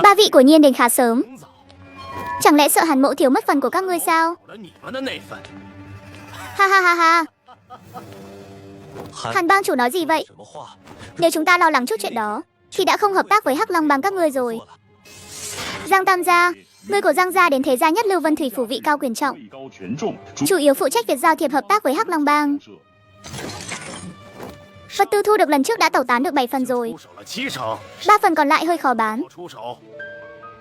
Ba vị của Nhiên đến khá sớm. Chẳng lẽ sợ Hàn Mỗ thiếu mất phần của các ngươi sao? Ha ha ha ha. Hàn bang chủ nói gì vậy? Nếu chúng ta lo lắng chút chuyện đó thì đã không hợp tác với Hắc Long bang các ngươi rồi. Giang Tam gia, người của Giang gia đến thế gia nhất Lưu Vân Thủy phủ vị cao quyền trọng, chủ yếu phụ trách việc giao thiệp hợp tác với Hắc Long bang. Vật tư thu được lần trước đã tẩu tán được 7 phần rồi. 3 phần còn lại hơi khó bán.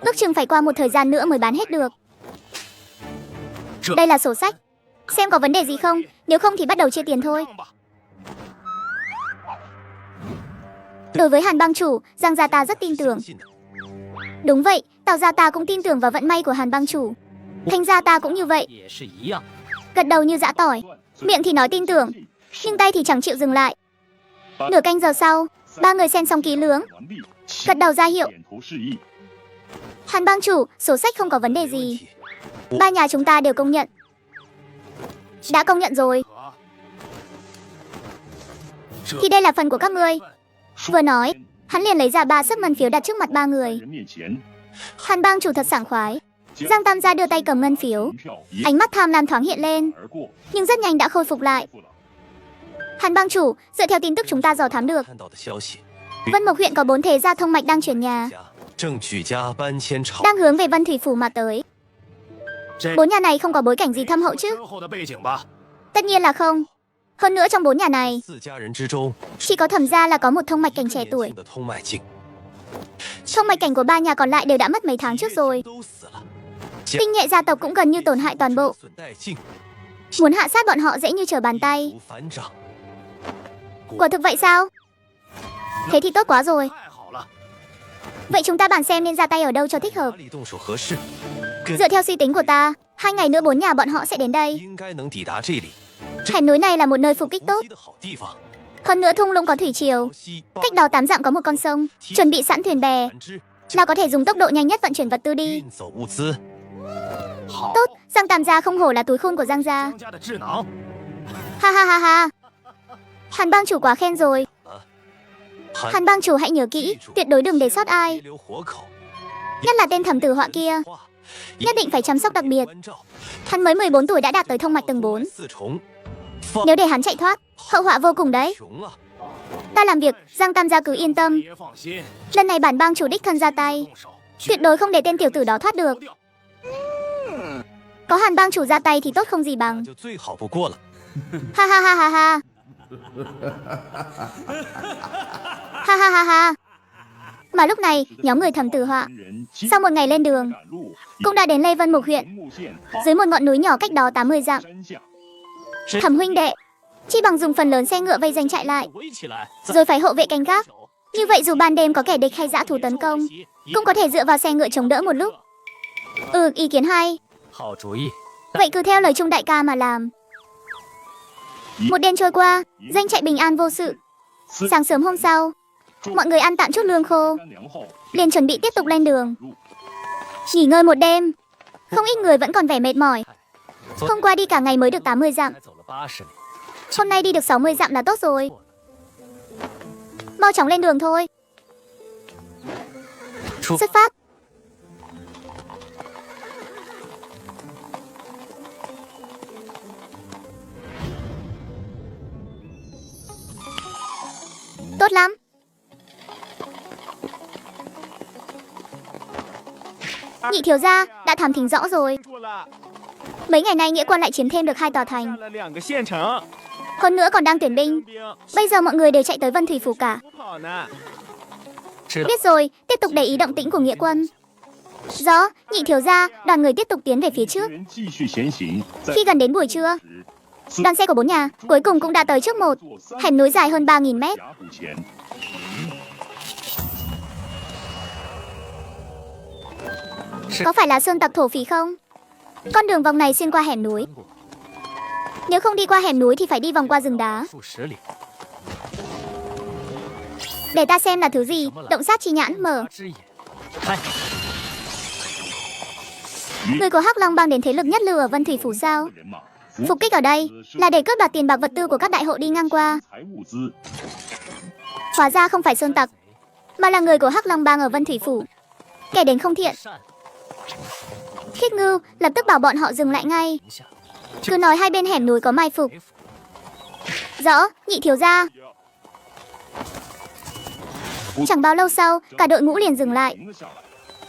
Ước chừng phải qua một thời gian nữa mới bán hết được. Đây là sổ sách. Xem có vấn đề gì không, nếu không thì bắt đầu chia tiền thôi. Đối với Hàn bang chủ, Giang gia ta rất tin tưởng. Đúng vậy, Tào gia ta cũng tin tưởng vào vận may của Hàn bang chủ. Thanh gia ta cũng như vậy. Gật đầu như giã tỏi, miệng thì nói tin tưởng, nhưng tay thì chẳng chịu dừng lại. Nửa canh giờ sau, 3 người xem xong kỹ lưỡng, gật đầu ra hiệu. Hàn bang chủ, sổ sách không có vấn đề gì. 3 nhà chúng ta đều công nhận. Đã công nhận rồi. Thì đây là phần của các ngươi. Vừa nói, hắn liền lấy ra 3 sấp ngân phiếu đặt trước mặt 3 người. Hàn bang chủ thật sảng khoái. Giang Tam gia đưa tay cầm ngân phiếu, ánh mắt tham lam thoáng hiện lên, nhưng rất nhanh đã khôi phục lại. Hàn bang chủ, dựa theo tin tức chúng ta dò thám được, Vân Mộc huyện có 4 thế gia thông mạch đang chuyển nhà, đang hướng về Vân Thủy phủ mà tới. 4 nhà này không có bối cảnh gì thâm hậu chứ? Tất nhiên là không. Hơn nữa trong 4 nhà này, chỉ có Thẩm gia là có một thông mạch cảnh trẻ tuổi. Thông mạch cảnh của 3 nhà còn lại đều đã mất mấy tháng trước rồi. Tinh Nhệ gia tộc cũng gần như tổn hại toàn bộ. Muốn hạ sát bọn họ dễ như trở bàn tay. Quả thực vậy sao? Thế thì tốt quá rồi. Vậy chúng ta bàn xem nên ra tay ở đâu cho thích hợp. Dựa theo suy tính của ta, 2 ngày nữa 4 nhà bọn họ sẽ đến đây. Hẻm núi này là một nơi phục kích tốt. Hơn nữa thung lũng có thủy triều, cách đó 8 dặm có một con sông, chuẩn bị sẵn thuyền bè, là có thể dùng tốc độ nhanh nhất vận chuyển vật tư đi. Tốt, Giang Tam gia không hổ là túi khôn của Giang gia. Ha ha ha ha. Hàn bang chủ quá khen rồi. Hàn bang chủ hãy nhớ kỹ, tuyệt đối đừng để sót ai. Nhất là tên Thẩm Tử Họa kia, nhất định phải chăm sóc đặc biệt. Hắn mới 14 tuổi đã đạt tới thông mạch tầng 4. Nếu để hắn chạy thoát, hậu họa vô cùng đấy. Ta làm việc, Giang Tam gia cứ yên tâm. Lần này bản bang chủ đích thân ra tay, tuyệt đối không để tên tiểu tử đó thoát được. Có Hàn bang chủ ra tay thì tốt không gì bằng. Ha ha ha ha ha. Ha ha ha ha. Mà lúc này, nhóm người Thẩm Tử Họa sau một ngày lên đường cũng đã đến Lê Vân Mục huyện, dưới một ngọn núi nhỏ cách đó 80 dặm. Thẩm huynh đệ, chi bằng dùng phần lớn xe ngựa vây danh trại lại, rồi phải hộ vệ canh gác. Như vậy dù ban đêm có kẻ địch hay dã thú tấn công, cũng có thể dựa vào xe ngựa chống đỡ một lúc. Ý kiến hay. Vậy cứ theo lời Trung đại ca mà làm. Một đêm trôi qua, danh trại bình an vô sự. Sáng sớm hôm sau, mọi người ăn tạm chút lương khô, liền chuẩn bị tiếp tục lên đường. Nghỉ ngơi một đêm, không ít người vẫn còn vẻ mệt mỏi. Hôm qua đi cả ngày mới được 80 dặm, hôm nay đi được 60 dặm là tốt rồi. Mau chóng lên đường thôi. Xuất phát. Tốt lắm. Nhị thiếu gia đã thám thính rõ rồi. Mấy ngày nay nghĩa quân lại chiếm thêm được 2 tòa thành, hơn nữa còn đang tuyển binh. Bây giờ mọi người đều chạy tới Vân Thủy phủ cả. Biết rồi, tiếp tục để ý động tĩnh của nghĩa quân. Rõ, nhị thiếu gia, đoàn người tiếp tục tiến về phía trước. Khi gần đến buổi trưa, đoàn xe của 4 nhà cuối cùng cũng đã tới trước một hẻm núi dài hơn 3.000 mét. Có phải là sơn tặc thổ phỉ không? Con đường vòng này xuyên qua hẻm núi. Nếu không đi qua hẻm núi thì phải đi vòng qua rừng đá. Để ta xem là thứ gì. Động sát chi nhãn mở. Người của Hắc Long bang đến thế lực nhất lưu ở Vân Thủy phủ sao? Phục kích ở đây là để cướp đoạt tiền bạc vật tư của các đại hộ đi ngang qua. Hóa ra không phải sơn tặc, mà là người của Hắc Long bang ở Vân Thủy phủ. kẻ đến không thiện. Khiết Ngưu lập tức bảo bọn họ dừng lại ngay. Cứ nói hai bên hẻm núi có mai phục. Rõ, nhị thiếu gia. Chẳng bao lâu sau, cả đội ngũ liền dừng lại.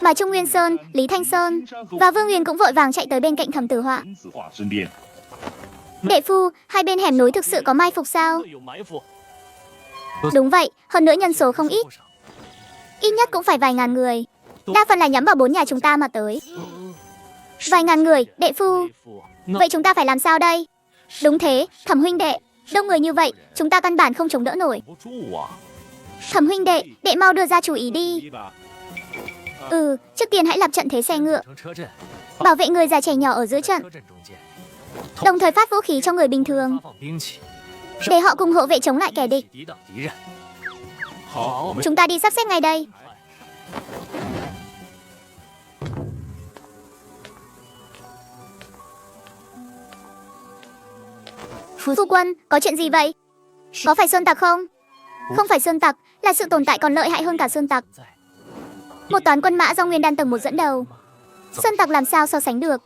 Mà Trung Nguyên Sơn, Lý Thanh Sơn và Vương Huyền cũng vội vàng chạy tới bên cạnh Thẩm Tử Họa. Đệ phu, hai bên hẻm núi thực sự có mai phục sao? Đúng vậy, hơn nữa nhân số không ít. Ít nhất cũng phải vài ngàn người. Đa phần là nhắm vào 4 nhà chúng ta mà tới. Vài ngàn người, đệ phu. Vậy chúng ta phải làm sao đây? Đúng thế, Thẩm huynh đệ. Đông người như vậy, chúng ta căn bản không chống đỡ nổi. Thẩm huynh đệ, đệ mau đưa ra chủ ý đi. Trước tiên hãy lập trận thế xe ngựa, bảo vệ người già trẻ nhỏ ở giữa trận, đồng thời phát vũ khí cho người bình thường, để họ cùng hộ vệ chống lại kẻ địch. Chúng ta đi sắp xếp ngay đây. Phu quân, có chuyện gì vậy? Có phải sơn tặc không? Không phải sơn tặc, là sự tồn tại còn lợi hại hơn cả sơn tặc. Một toán quân mã do Nguyên Đan tầng 1 dẫn đầu. Sơn tặc làm sao so sánh được.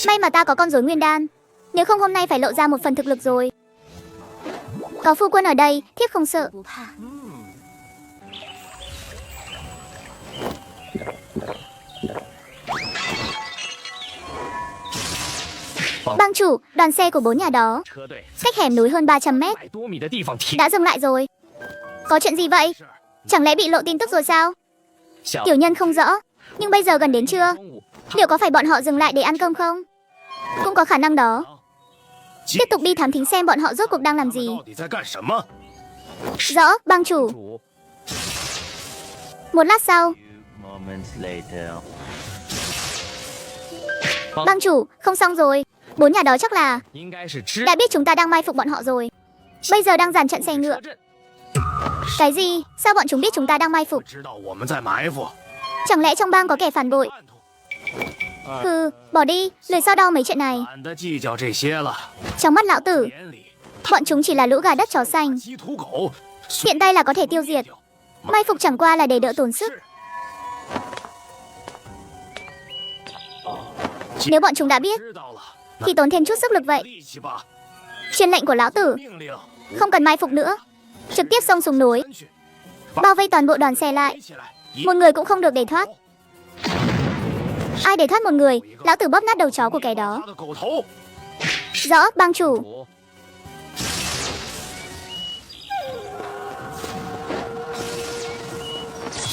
May mà ta có con rối Nguyên Đan, nếu không hôm nay phải lộ ra một phần thực lực rồi. Có phu quân ở đây, thiếp không sợ. Bang chủ, đoàn xe của 4 nhà đó cách hẻm núi hơn 300 mét đã dừng lại rồi. Có chuyện gì vậy? Chẳng lẽ bị lộ tin tức rồi sao? Tiểu nhân không rõ, nhưng bây giờ gần đến trưa, liệu có phải bọn họ dừng lại để ăn cơm không? Cũng có khả năng đó. Tiếp tục đi thám thính xem bọn họ rốt cuộc đang làm gì. Rõ, bang chủ. Một lát sau. Bang chủ, không xong rồi. 4 nhà đó chắc là đã biết chúng ta đang mai phục bọn họ rồi. Bây giờ đang dàn trận xe ngựa. Cái gì? Sao bọn chúng biết chúng ta đang mai phục? Chẳng lẽ trong bang có kẻ phản bội? Bỏ đi, lười so đo mấy chuyện này. Trong mắt lão tử, bọn chúng chỉ là lũ gà đất chó xanh, tiện tay là có thể tiêu diệt. Mai phục chẳng qua là để đỡ tốn sức. Nếu bọn chúng đã biết thì tốn thêm chút sức lực vậy. Truyền lệnh của lão tử, không cần mai phục nữa, trực tiếp xông xuống núi, bao vây toàn bộ đoàn xe lại. Một người cũng không được để thoát. Ai để thoát một người, lão tử bóp nát đầu chó của kẻ đó. Rõ, bang chủ.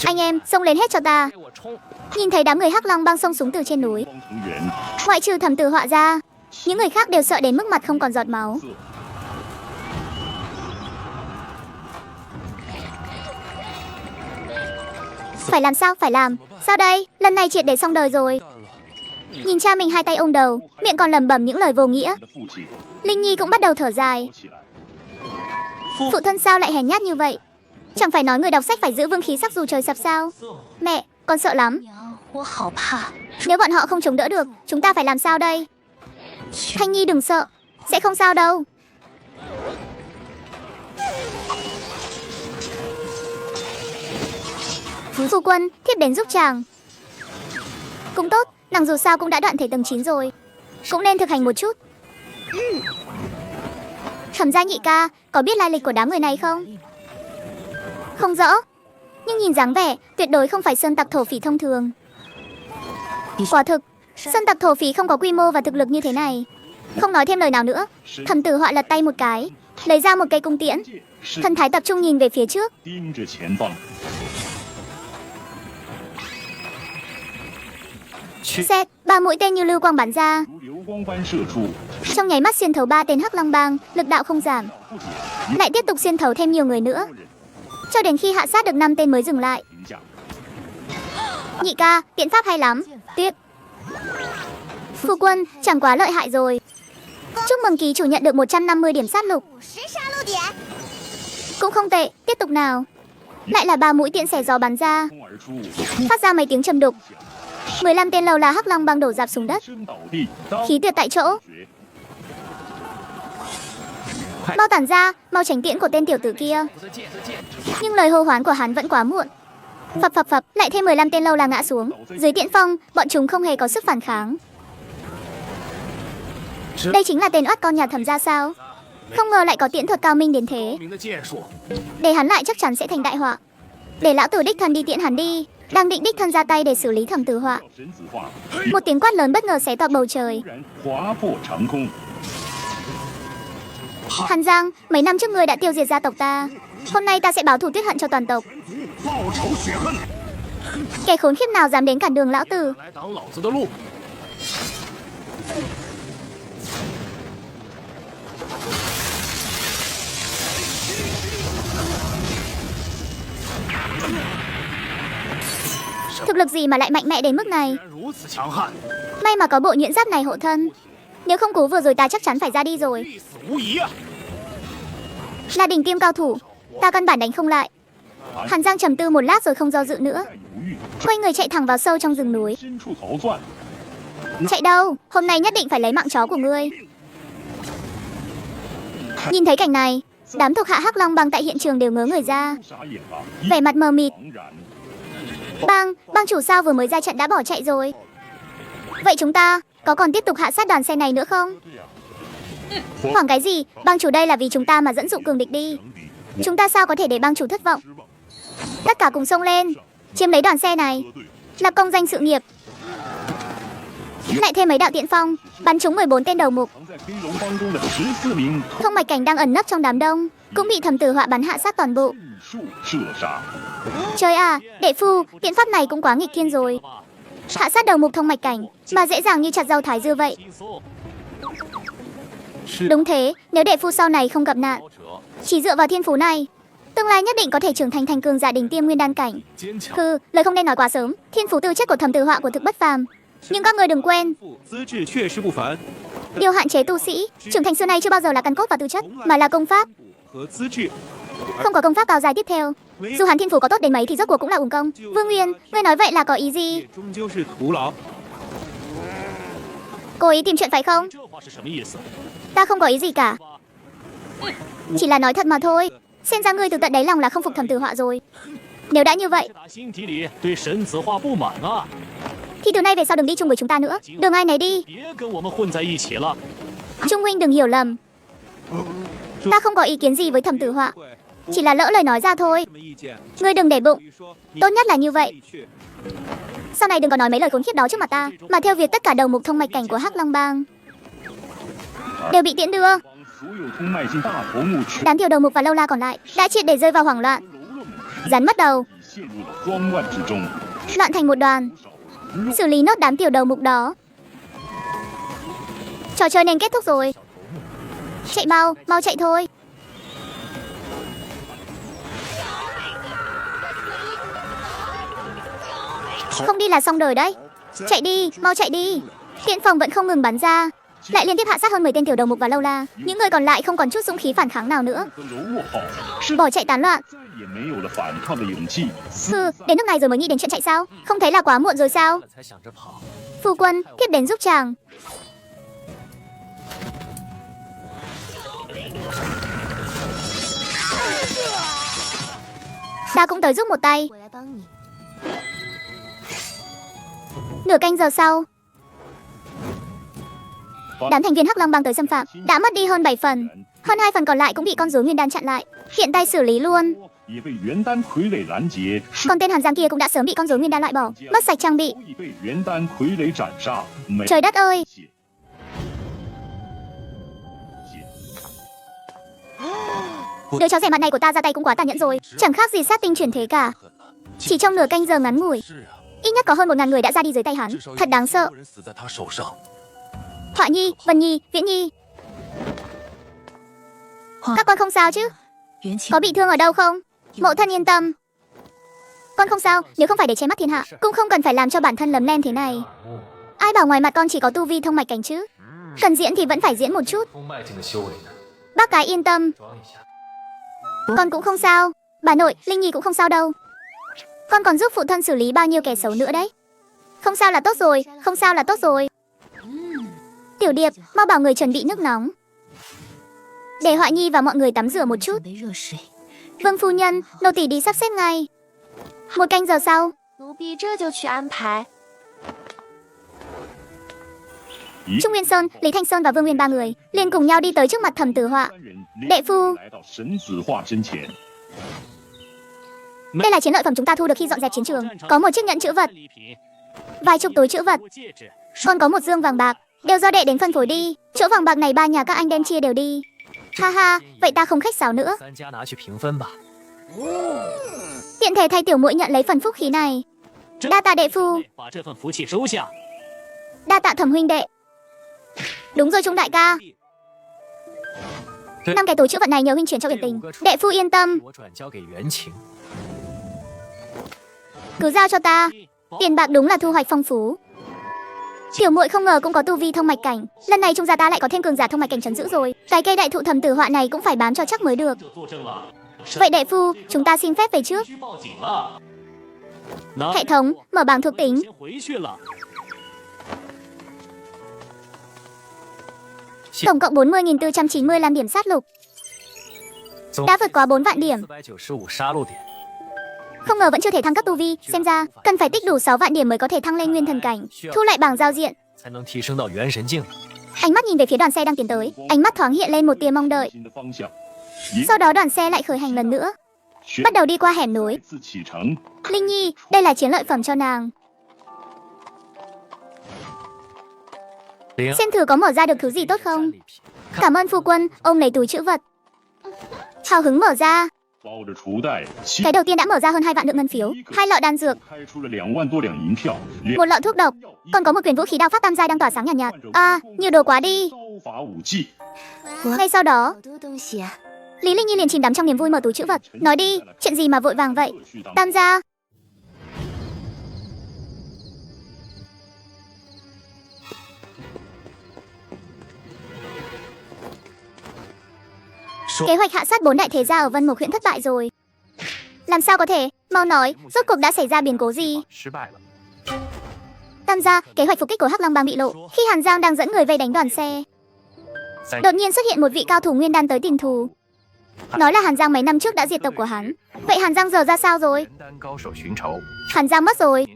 Anh em, xông lên hết cho ta. Nhìn thấy đám người Hắc Long bang xông xuống từ trên núi, ngoại trừ Thẩm Tử Họa ra, những người khác đều sợ đến mức mặt không còn giọt máu. Phải làm sao, phải làm. Sao đây, lần này triệt để xong đời rồi. Nhìn cha mình hai tay ôm đầu, miệng còn lẩm bẩm những lời vô nghĩa. Linh Nhi cũng bắt đầu thở dài. Phụ thân sao lại hèn nhát như vậy? Chẳng phải nói người đọc sách phải giữ vương khí sắc dù trời sập sao? Mẹ, con sợ lắm. Nếu bọn họ không chống đỡ được, chúng ta phải làm sao đây? Thanh Nhi đừng sợ, sẽ không sao đâu. Phu quân, thiếp đến giúp chàng. Cũng tốt, nàng dù sao cũng đã đoạn thể tầng 9 rồi, cũng nên thực hành một chút. Thẩm gia nhị ca, có biết lai lịch của đám người này không? Không rõ, nhưng nhìn dáng vẻ tuyệt đối không phải sơn tặc thổ phỉ thông thường. Quả thực, sơn tặc thổ phỉ không có quy mô và thực lực như thế này. Không nói thêm lời nào nữa, Thẩm Tử Họa lật tay một cái, lấy ra một cây cung tiễn. Thần thái tập trung nhìn về phía trước. Xét, 3 mũi tên như lưu quang bắn ra, trong nháy mắt xuyên thấu 3 tên Hắc Long bang, lực đạo không giảm, lại tiếp tục xuyên thấu thêm nhiều người nữa, cho đến khi hạ sát được 5 tên mới dừng lại. Nhị ca, tiễn pháp hay lắm. Tiếp. Phu quân, chẳng quá lợi hại rồi. Chúc mừng ký chủ nhận được 150 điểm sát lục. Cũng không tệ, tiếp tục nào. Lại là 3 mũi tiễn xẻ gió bắn ra, phát ra mấy tiếng trầm đục. 15 tên lầu là Hắc Long bang đổ rạp xuống đất, khí tuyệt tại chỗ. Mau tản ra, mau tránh tiễn của tên tiểu tử kia. Nhưng lời hô hoán của hắn vẫn quá muộn. Phập phập phập, lại thêm 15 tên lâu la ngã xuống. Dưới tiễn phong, bọn chúng không hề có sức phản kháng. Đây chính là tên oát con nhà Thẩm gia sao? Không ngờ lại có tiễn thuật cao minh đến thế. Để hắn lại chắc chắn sẽ thành đại họa. Để lão tử đích thân đi tiễn hắn đi. Đang định đích thân ra tay để xử lý Thẩm Tử Họa. Một tiếng quát lớn bất ngờ xé toạc bầu trời. Hàn Giang, mấy năm trước ngươi đã tiêu diệt gia tộc ta. Hôm nay ta sẽ báo thù tiết hận cho toàn tộc. Kẻ khốn khiếp nào dám đến cản đường lão tử. Thực lực gì mà lại mạnh mẽ đến mức này? May mà có bộ nhuyễn giáp này hộ thân. Nếu không cú vừa rồi ta chắc chắn phải ra đi rồi. Là đỉnh tiêm cao thủ, ta căn bản đánh không lại. Hàn Giang trầm tư một lát rồi không do dự nữa. Quay người chạy thẳng vào sâu trong rừng núi. Chạy đâu? Hôm nay nhất định phải lấy mạng chó của ngươi. Nhìn thấy cảnh này, đám thuộc hạ Hắc Long Bang tại hiện trường đều ngớ người ra, vẻ mặt mờ mịt. Bang chủ sao vừa mới ra trận đã bỏ chạy rồi? Vậy chúng ta có còn tiếp tục hạ sát đoàn xe này nữa không? Hoảng cái gì? Bang chủ đây là vì chúng ta mà dẫn dụ cường địch đi. Chúng ta sao có thể để bang chủ thất vọng? Tất cả cùng xông lên, chiếm lấy đoàn xe này, lập công danh sự nghiệp. Lại thêm mấy đạo tiễn phong, bắn trúng 14 tên đầu mục. Thông Mạch Cảnh đang ẩn nấp trong đám đông, cũng bị Thẩm Tử Họa bắn hạ sát toàn bộ. Trời à, đệ phu, biện pháp này cũng quá nghịch thiên rồi. Hạ sát đầu mục Thông Mạch Cảnh mà dễ dàng như chặt rau thái dưa vậy. Đúng thế, nếu đệ phu sau này không gặp nạn, chỉ dựa vào thiên phú này, tương lai nhất định có thể trưởng thành thành cường giả đỉnh tiêm nguyên đan cảnh. Lời không nên nói quá sớm. Thiên phú tư chất của Thẩm Tử Họa của thực bất phàm. Nhưng các người đừng quên, điều hạn chế tu sĩ trưởng thành xưa nay chưa bao giờ là căn cốt và tư chất, mà là công pháp. Không có công pháp cao dài tiếp theo, dù hắn thiên phú có tốt đến mấy thì rốt cuộc cũng là uổng công. Vương Nguyên, ngươi nói vậy là có ý gì? Cố ý tìm chuyện phải không? Ta không có ý gì cả, chỉ là nói thật mà thôi. Xem ra ngươi từ tận đáy lòng là không phục Thẩm Tử Họa rồi. Nếu đã như vậy thì từ nay về sau đừng đi chung với chúng ta nữa, đường ai nấy đi. Trung huynh đừng hiểu lầm, ta không có ý kiến gì với Thẩm Tử Họa, chỉ là lỡ lời nói ra thôi. Ngươi đừng để bụng, tốt nhất là như vậy. Sau này đừng có nói mấy lời khốn khiếp đó trước mặt ta, mà theo việc tất cả đầu mục Thông Mạch Cảnh của Hắc Long Bang đều bị tiễn đưa. Đám tiểu đầu mục và lâu la còn lại đã triệt để rơi vào hoảng loạn, rắn mất đầu, loạn thành một đoàn. Xử lý nốt đám tiểu đầu mục đó, trò chơi nên kết thúc rồi. Chạy mau, mau chạy thôi. Không đi là xong đời đấy. Chạy đi, mau chạy đi. Tiễn phòng vẫn không ngừng bắn ra, lại liên tiếp hạ sát hơn 10 tên tiểu đầu mục và lâu la. Những người còn lại không còn chút dũng khí phản kháng nào nữa, bỏ chạy tán loạn. Đến nước này rồi mới nghĩ đến chuyện chạy sao? Không thấy là quá muộn rồi sao? Phu quân, thiếp đến giúp chàng. Ta cũng tới giúp một tay. Nửa canh giờ sau, đám thành viên Hắc Long Bang tới xâm phạm đã mất đi hơn 7 phần. Hơn 2 phần còn lại cũng bị con rối nguyên đan chặn lại, hiện tay xử lý luôn. Còn tên Hàn Giang kia cũng đã sớm bị con rối nguyên đan loại bỏ, mất sạch trang bị. Trời đất ơi! Đứa cháu rẻ mặt này của ta ra tay cũng quá tàn nhẫn rồi, chẳng khác gì sát tinh chuyển thế cả. Chỉ trong nửa canh giờ ngắn ngủi, ít nhất có hơn 1000 người đã ra đi dưới tay hắn, thật đáng sợ. Họa Nhi, Vân Nhi, Viễn Nhi, các con không sao chứ? Có bị thương ở đâu không? Mộ thân yên tâm, con không sao. Nếu không phải để che mắt thiên hạ, cũng không cần phải làm cho bản thân lấm lem thế này. Ai bảo ngoài mặt con chỉ có tu vi thông mạch cảnh chứ? Cần diễn thì vẫn phải diễn một chút. Bác gái yên tâm, con cũng không sao. Bà nội, Linh Nhi cũng không sao đâu. Con còn giúp phụ thân xử lý bao nhiêu kẻ xấu nữa đấy. Không sao là tốt rồi, không sao là tốt rồi. Tiểu Điệp, mau bảo người chuẩn bị nước nóng, để Họa Nhi và mọi người tắm rửa một chút. Vâng phu nhân, nô tỳ đi sắp xếp ngay. Một canh giờ sau, 奴婢这就去安排。 Trung Nguyên Sơn, Lý Thanh Sơn và Vương Nguyên ba người liền cùng nhau đi tới trước mặt Thẩm Tử Họa. Đệ phu, đây là chiến lợi phẩm chúng ta thu được khi dọn dẹp chiến trường. Có một chiếc nhẫn trữ vật, vài chục túi trữ vật, còn có một dương vàng bạc, đều do đệ đến phân phối đi. Chỗ vàng bạc này ba nhà các anh đem chia đều đi. Ha ha, vậy ta không khách sáo nữa. Tiện thể thay tiểu muội nhận lấy phần phúc khí này. Đa tạ đệ phu. Đa tạ Thẩm huynh đệ. Đúng rồi Trung đại ca. 5 cái túi trữ vật này nhờ huynh chuyển cho Uyển Tình. Đệ phu yên tâm. Cứ giao cho ta. Tiền bạc đúng là thu hoạch phong phú. Tiểu muội không ngờ cũng có tu vi thông mạch cảnh. Lần này Trung gia ta lại có thêm cường giả thông mạch cảnh trấn giữ rồi. Cái cây đại thụ Thẩm Tử Họa này cũng phải bám cho chắc mới được. Vậy đệ phu, chúng ta xin phép về trước. Hệ thống, mở bảng thuộc tính. Tổng cộng 40.495 điểm sát lục. Đã vượt quá 4 vạn điểm. Không ngờ vẫn chưa thể thăng cấp tu vi, xem ra cần phải tích đủ 6 vạn điểm mới có thể thăng lên nguyên thần cảnh. Thu lại bảng giao diện. Ánh mắt nhìn về phía đoàn xe đang tiến tới, ánh mắt thoáng hiện lên một tia mong đợi. Sau đó đoàn xe lại khởi hành lần nữa, bắt đầu đi qua hẻm núi. Linh Nhi, đây là chiến lợi phẩm cho nàng. Xem thử có mở ra được thứ gì tốt không. Cảm ơn phu quân, ôm lấy túi trữ vật. Hào hứng mở ra. Cái đầu tiên đã mở ra hơn 2 vạn lượng ngân phiếu, 2 lọ đan dược, một lọ thuốc độc, còn có một quyển vũ khí đao pháp tam giai đang tỏa sáng nhàn nhạt. À, nhiều đồ quá đi. Ngay sau đó, Lý Linh Nhi liền chìm đắm trong niềm vui mở túi trữ vật. Nói đi, chuyện gì mà vội vàng vậy? Tam gia. Kế hoạch hạ sát 4 đại thế gia ở Vân Mộc huyện thất bại rồi. Làm sao có thể? Mau nói, rốt cuộc đã xảy ra biến cố gì? Tam gia, kế hoạch phục kích của Hắc Long bang bị lộ. Khi Hàn Giang đang dẫn người vây đánh đoàn xe, đột nhiên xuất hiện một vị cao thủ nguyên đan tới tìm thù. Nói là Hàn Giang mấy năm trước đã diệt tộc của hắn. Vậy Hàn Giang giờ ra sao rồi? Hàn Giang mất rồi.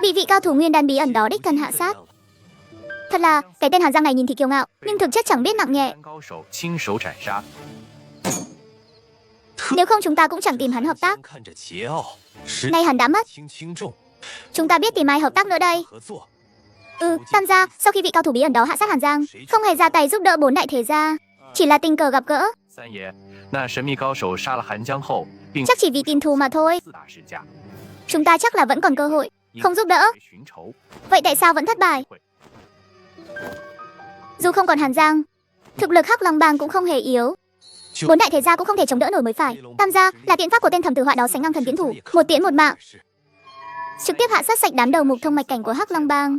Bị vị cao thủ nguyên đan bí ẩn đó đích thân hạ sát. Thật là, cái tên Hàn Giang này nhìn thì kiêu ngạo, nhưng thực chất chẳng biết nặng nhẹ. Nếu không chúng ta cũng chẳng tìm hắn hợp tác. Nay hắn đã mất, chúng ta biết tìm ai hợp tác nữa đây? Tam gia, sau khi vị cao thủ bí ẩn đó hạ sát Hàn Giang, không hề ra tay giúp đỡ 4 đại thế gia, chỉ là tình cờ gặp gỡ. Chắc chỉ vì tìm thù mà thôi. Chúng ta chắc là vẫn còn cơ hội, không giúp đỡ. Vậy tại sao vẫn thất bại? Dù không còn Hàn Giang, thực lực Hắc Long bang cũng không hề yếu. 4 đại thế gia cũng không thể chống đỡ nổi mới phải. Tam gia, là tiện pháp của tên Thẩm Tử Họa đó sánh ngang thần tiến thủ, một tiễn một mạng, trực tiếp hạ sát sạch đám đầu mục thông mạch cảnh của Hắc Long bang.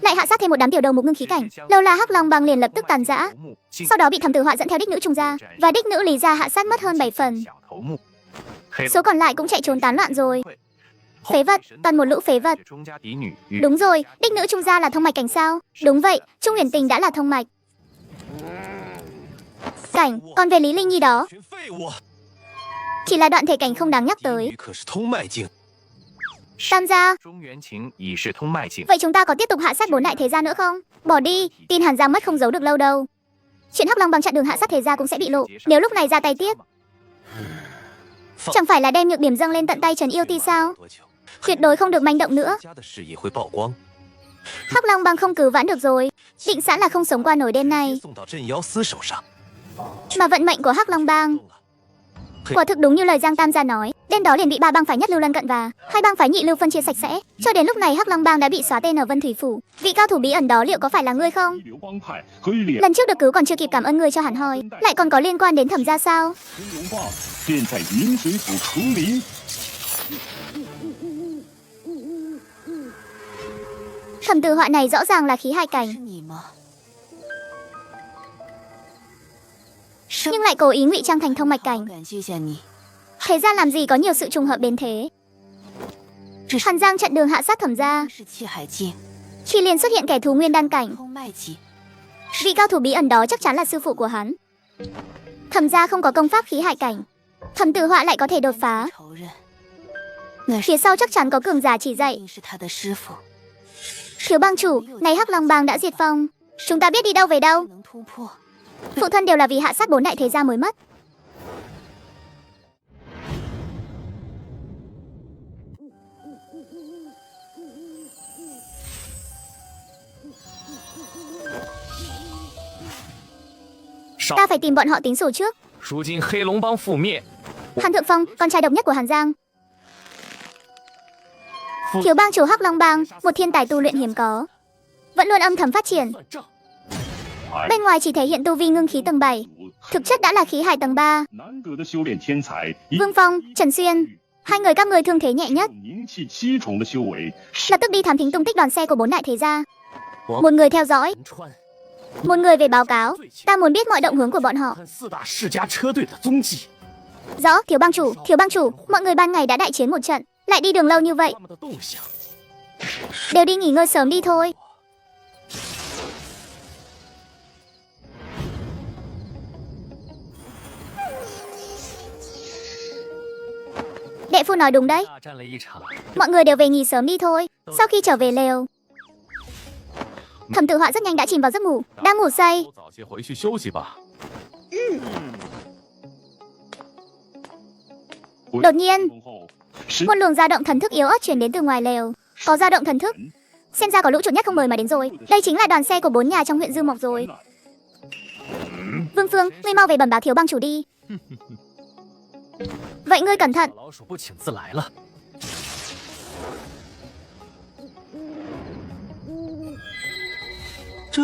Lại hạ sát thêm một đám tiểu đầu mục ngưng khí cảnh. Lâu là Hắc Long bang liền lập tức tàn rã. Sau đó bị Thẩm Tử Họa dẫn theo đích nữ Trung gia và đích nữ Lý gia hạ sát mất hơn 7 phần. Số còn lại cũng chạy trốn tán loạn rồi. Phế vật, toàn một lũ phế vật. Đúng rồi, đích nữ Trung gia là thông mạch cảnh sao? Đúng vậy, Trung Uyển Tình đã là thông mạch cảnh, còn về Lý Linh Nhi đó, chỉ là đoạn thể cảnh không đáng nhắc tới. Tam gia, vậy chúng ta có tiếp tục hạ sát 4 đại thế gia nữa không? Bỏ đi, tin Hàn Giang mất không giấu được lâu đâu. Chuyện Hắc Long bang chặn đường hạ sát thế gia cũng sẽ bị lộ. Nếu lúc này ra tay tiếp, chẳng phải là đem nhược điểm dâng lên tận tay Trần Yêu Ti sao? Tuyệt đối không được manh động nữa. Hắc Long bang không cứu vãn được rồi, định sẵn là không sống qua nổi đêm nay. Mà vận mệnh của Hắc Long bang quả thực đúng như lời Giang Tam gia nói, đêm đó liền bị 3 bang phái nhất lưu lân cận và 2 bang phái nhị lưu phân chia sạch sẽ. Cho đến lúc này Hắc Long bang đã bị xóa tên ở Vân Thủy phủ. Vị cao thủ bí ẩn đó liệu có phải là ngươi không? Lần trước được cứu còn chưa kịp cảm ơn ngươi cho hẳn hoi, lại còn có liên quan đến Thẩm gia sao? Thẩm Tử Họa này rõ ràng là khí hai cảnh, nhưng lại cố ý ngụy trang thành thông mạch cảnh. Thế ra làm gì có nhiều sự trùng hợp đến thế. Hàn Giang chặn đường hạ sát Thẩm gia, khi liền xuất hiện kẻ thù nguyên đan cảnh. Vị cao thủ bí ẩn đó chắc chắn là sư phụ của hắn. Thẩm gia không có công pháp khí hải cảnh, Thẩm Tử Họa lại có thể đột phá. 仇人，那 Phía sau chắc chắn có cường giả chỉ 一 dạy. 定是他的师傅， Thiếu bang chủ, này Hắc Long bang đã diệt vong. Chúng ta biết đi đâu về đâu. 不能突破。 Phụ thân đều là vì hạ sát 4 đại thế gia mới mất. Ta phải tìm bọn họ tính sổ trước. 如今黑龙帮覆灭， Hàn Thượng Phong, con trai độc nhất của Hàn Giang. Phụ- Thiếu bang chủ Hắc Long bang, một thiên tài tu luyện hiếm có, vẫn luôn âm thầm phát triển. 算账。 Bên ngoài chỉ thể hiện tu vi ngưng khí tầng 7, thực chất đã là khí hải tầng 3. 难得的修炼天才， Vương Phong, Trần Xuyên, hai người các người thương thế nhẹ nhất, 凝气7重的修为， lập tức đi thám thính tung tích đoàn xe của 4 đại thế gia. Ủa? Một người theo dõi, 仁川 một người về báo cáo. Ta muốn biết mọi động hướng của bọn họ. 看四大世家车队的踪迹， Rõ, thiếu bang chủ, mọi người ban ngày đã đại chiến một trận, lại đi đường lâu như vậy, 他们的动向。 đều đi nghỉ ngơi sớm đi thôi. Đệ phu nói đúng đấy, 大战了一场， mọi người đều về nghỉ sớm đi thôi. Sau khi trở về lều, Thẩm Tử Họa rất nhanh đã chìm vào giấc ngủ, đang ngủ say. 都早些回去休息吧。 Đột nhiên, 后神 một luồng dao động thần thức yếu ớt truyền đến từ ngoài lều. Có dao động thần thức, xem ra có lũ chuột nhắt không mời mà đến rồi. Đây chính là đoàn xe của 4 nhà trong huyện Dương Mộc rồi. Vương Phương, ngươi mau về bẩm báo thiếu bang chủ đi. Vậy ngươi cẩn thận. 老鼠不请自来了。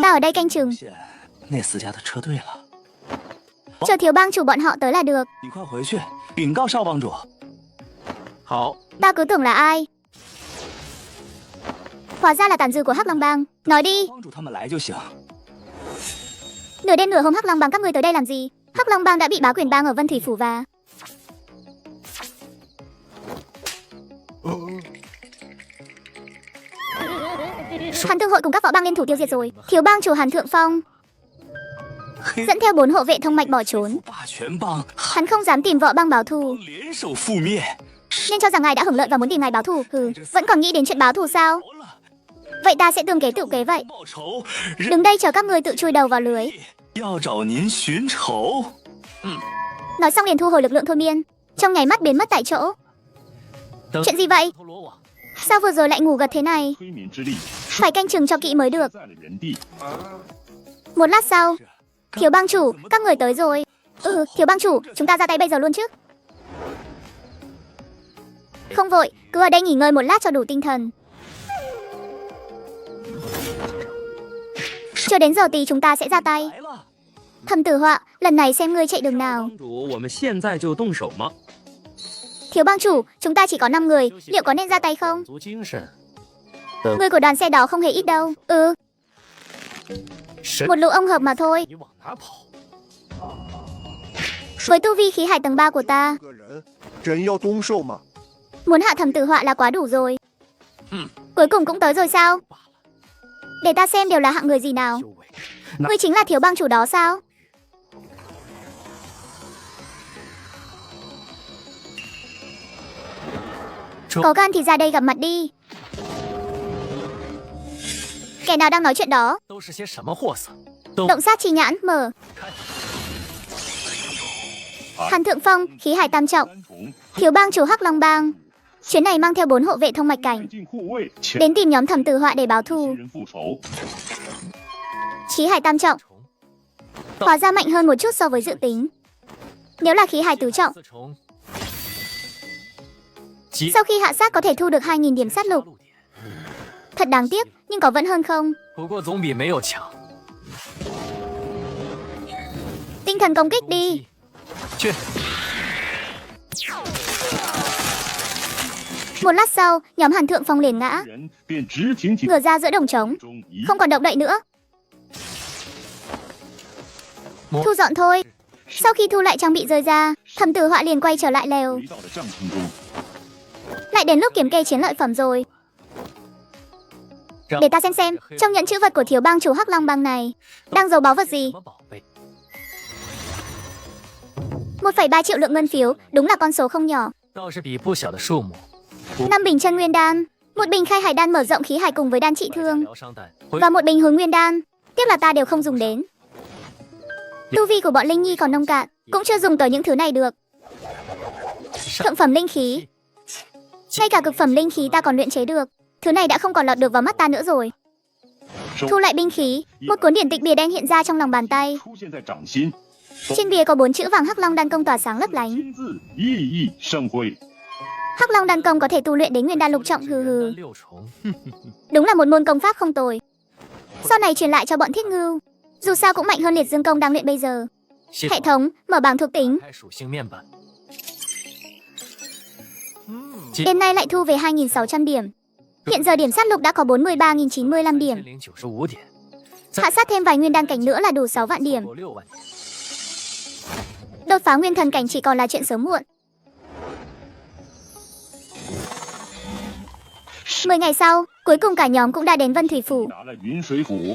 Ta ở đây canh chừng, 现那4家的车队了， chờ thiếu bang chủ bọn họ tới là được. 你快回去禀告少帮主。 好， Ta cứ tưởng là ai. Hóa ra là tàn dư của Hắc Long bang. Nói đi, 帮主他们来就行。 nửa đêm nửa hôm Hắc Long bang các ngươi tới đây làm gì? Hắc Long bang đã bị bá quyền bang ở Vân Thủy phủ và Hàn Thương hội cùng các võ bang liên thủ tiêu diệt rồi. Thiếu bang chủ Hàn Thượng Phong 黑 dẫn theo 4 hộ vệ thông mạch bỏ trốn. 霸权帮 Hắn không dám tìm võ bang báo thù, 联手覆灭， nên cho rằng ngài đã hưởng lợi và muốn tìm ngài báo thù. Vẫn còn nghĩ đến chuyện báo thù sao? Vậy ta sẽ tương kế tự kế vậy. 报仇，人 Đứng đây chờ các ngươi tự chui đầu vào lưới. 要找您寻仇。 Nói xong liền thu hồi lực lượng thôi miên, trong nháy mắt biến mất tại chỗ. 等 Chuyện gì vậy? 陀罗网， Sao vừa rồi lại ngủ gật thế này? 催眠之力 Phải canh chừng cho kỹ mới được. 在了原地。 Một lát sau, thiếu bang chủ, các người tới rồi. Thiếu bang chủ, chúng ta ra tay bây giờ luôn chứ? Không vội, cứ ở đây nghỉ ngơi một lát cho đủ tinh thần. Chưa đến giờ tí chúng ta sẽ ra tay. 来了， Thẩm Tử Họa, lần này xem ngươi chạy đường nào. 帮主，我们现在就动手吗？ Thiếu bang chủ, chúng ta chỉ có 5 người, liệu có nên ra tay không? 足精神。 Người của đoàn xe đó không hề ít đâu. 神， Một lũ ông hợp mà thôi. 你往哪跑？ Với tu vi khí hải tầng 3 của ta, 个人真要动手吗？ muốn hạ Thẩm Tử Họa là quá đủ rồi. Cuối cùng cũng tới rồi sao? Để ta xem đều là hạng người gì nào. 修为， Ngươi chính là thiếu bang chủ đó sao? Chỗ- Có gan thì ra đây gặp mặt đi. Kẻ nào đang nói chuyện đó? 都是些什么货色？都 Động sát chi nhãn mở. Hàn Thượng Phong, khí hải tam trọng, 三重 thiếu bang chủ Hắc Long bang. Chuyến này mang theo 4 hộ vệ thông mạch cảnh, 进护卫，前 đến tìm nhóm Thẩm Tử Họa để báo 敌 thù. 人复仇。 Khí hải tam trọng, 虫， hóa ra mạnh hơn một chút so với dự tính. Nếu là khí hải tứ trọng, 四重，集 sau khi hạ sát có thể thu được 2.000 điểm sát lục. 路点， Thật đáng tiếc, nhưng có vẫn hơn không? 不过总比没有强。 Tinh thần công kích đi. 去， Một lát sau, nhóm Hàn Thượng Phong liền ngã, 人便直挺挺 ngửa ra giữa đồng trống, 中一 không còn động đậy nữa. Một- Thu dọn thôi. Sau khi thu lại trang bị rơi ra, Thẩm Tử Họa liền quay trở lại lều. 回到了帐篷中。 Lại đến lúc kiểm kê chiến lợi phẩm rồi. Để ta xem, trong nhẫn chữ vật của thiếu bang chủ Hắc Long bang này, đang giấu báu vật gì? 什么宝贝？ 1,3 triệu lượng ngân phiếu, đúng là con số không nhỏ. 倒是比不小的数目。 5 bình chân nguyên đan, 1 bình khai hải đan mở rộng khí hải cùng với đan trị thương, 疗伤弹， và 1 bình hướng nguyên đan. Tiếc là ta đều không dùng đến. Tu vi của bọn Linh Nhi còn nông cạn, cũng chưa dùng tới những thứ này được. Thượng phẩm linh khí, ngay cả cực phẩm linh khí ta còn luyện chế được. Thứ này đã không còn lọt được vào mắt ta nữa rồi. Thu lại binh khí, một cuốn điển tịch bìa đen hiện ra trong lòng bàn tay. 出现在掌心， Trên bìa có 4 chữ vàng Hắc Long Đan Công tỏa sáng lấp lánh. 亲自熠熠生辉。 Hắc Long Đan Công có thể tu luyện đến nguyên đan lục trọng, hừ hừ. 6重， Đúng là một môn công pháp không tồi. Sau này truyền lại cho bọn Thiết Ngưu. Dù sao cũng mạnh hơn Liệt Dương Công đang luyện bây giờ. 系 Hệ 统 thống, mở bảng thuộc tính. 开属性面板。 Đêm nay lại thu về 2.600 điểm. Hiện giờ điểm sát lục đã có 43.095 điểm. 3095点， Hạ sát thêm vài nguyên đan cảnh nữa là đủ 6 vạn điểm. 6万点。 Đột phá nguyên thần cảnh chỉ còn là chuyện sớm muộn. 10 ngày sau, cuối cùng cả nhóm cũng đã đến Vân Thủy Phủ. 达了云水府，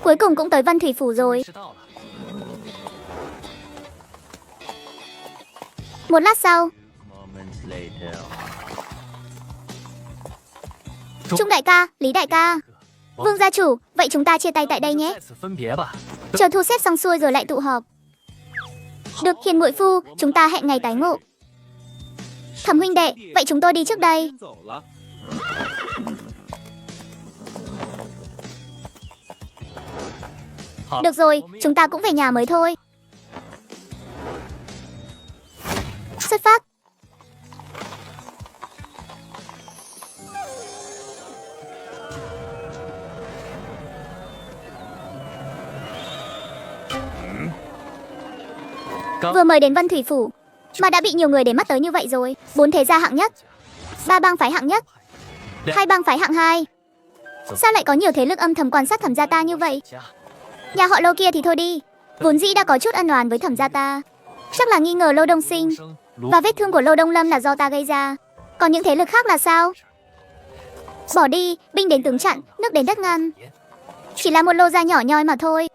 Cuối cùng cũng tới Vân Thủy Phủ rồi. 知道了。 Một lát sau, Trung đại ca, Lý đại ca, Vương gia chủ, vậy chúng ta chia tay tại đây nhé. 再次分别吧。 Chờ thu xếp xong xuôi rồi lại tụ họp. Được, Hiền muội phu, chúng ta hẹn ngày tái ngộ. Thẩm huynh đệ, vậy chúng tôi đi trước đây. 走了。 好， Được rồi, chúng ta cũng về nhà mới thôi. Xuất phát. Vừa mới đến Vân Thủy Phủ mà đã bị nhiều người để mắt tới như vậy rồi. 4 thế gia hạng nhất, 3 bang phái hạng nhất, 2 bang phái hạng 2. Sao lại có nhiều thế lực âm thầm quan sát Thẩm gia ta như vậy? Nhà họ Lô kia thì thôi đi, vốn dĩ đã có chút ân oán với Thẩm gia ta, chắc là nghi ngờ Lô Đông Sinh và vết thương của Lô Đông Lâm là do ta gây ra. Còn những thế lực khác là sao? Bỏ đi, binh đến tướng chặn, nước đến đất ngăn. Chỉ là một Lô gia nhỏ nhoi mà thôi.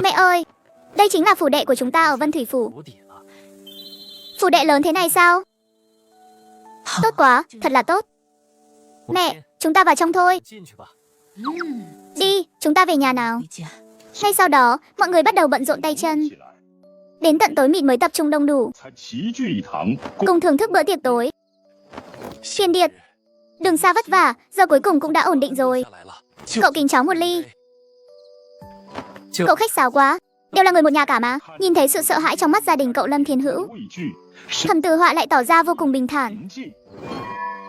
Mẹ ơi, đây chính là phủ đệ của chúng ta ở Vân Thủy Phủ. 谷底了。 Phủ đệ lớn thế này sao? Tốt quá, thật là tốt. 我们 Mẹ, chúng ta vào trong thôi. 进去吧。 Đi, chúng ta về nhà nào. 回家。 Ngay sau đó, mọi người bắt đầu bận rộn tay chân. 起来， Đến tận tối mịt mới tập trung đông đủ, 才齐聚一堂。 cùng thưởng thức bữa tiệc tối. Phiên Điệt, đừng xa vất vả, giờ cuối cùng cũng đã ổn định rồi. 下来了， Cậu kính cháu một ly. 就 Cậu khách sáo quá, đều là người một nhà cả mà. Nhìn thấy sự sợ hãi trong mắt gia đình cậu Lâm Thiên Hữu, 畏惧，是 Thẩm Tử Họa lại tỏ ra vô cùng bình thản. 平静。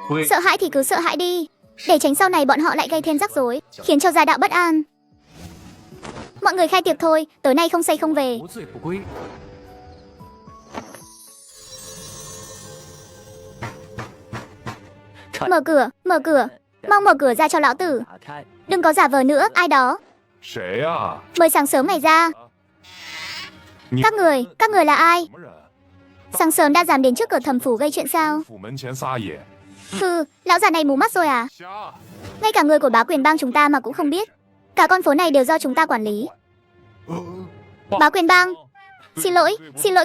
会 Sợ hãi thì cứ sợ hãi đi, để tránh sau này bọn họ lại gây thêm rắc rối, khiến cho gia đạo bất an. Mọi người khai tiệc thôi, tối nay không say không về. 无醉不归。 Mở cửa, mau mở cửa ra cho lão tử. 打开。 Đừng có giả vờ nữa, ai đó. 谁呀、 Mới sáng sớm này ra. Các người là ai? 什么人？ Sáng sớm đã dám đến trước cửa Thẩm phủ gây chuyện sao? 府门前撒野， Hừ, lão già này mù mắt rồi à? 瞎！ Ngay cả người của Bá Quyền Bang chúng ta mà cũng không biết. Cả con phố này đều do chúng ta quản lý. Bá Quyền Bang, xin lỗi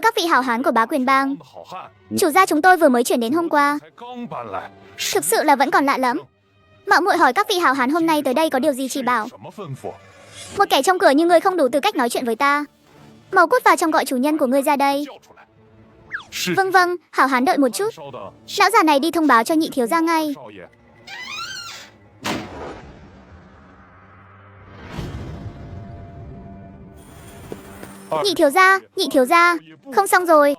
các vị hảo hán của Bá Quyền Bang. 的好汉， Chủ gia chúng tôi vừa mới chuyển đến hôm qua, 才刚搬来， thực sự là vẫn còn lạ lắm. Mạo muội hỏi các vị hảo hán hôm nay tới đây có điều gì chỉ bảo? 什么吩咐？ Một kẻ trong cửa như ngươi không đủ tư cách nói chuyện với ta. Mau cút vào trong gọi chủ nhân của ngươi ra đây. 叫出来。是 Vâng, hảo hán đợi một chút. 烧的 Lão già này đi thông báo cho nhị thiếu gia ngay. 少爷， Nhị thiếu gia, không xong rồi.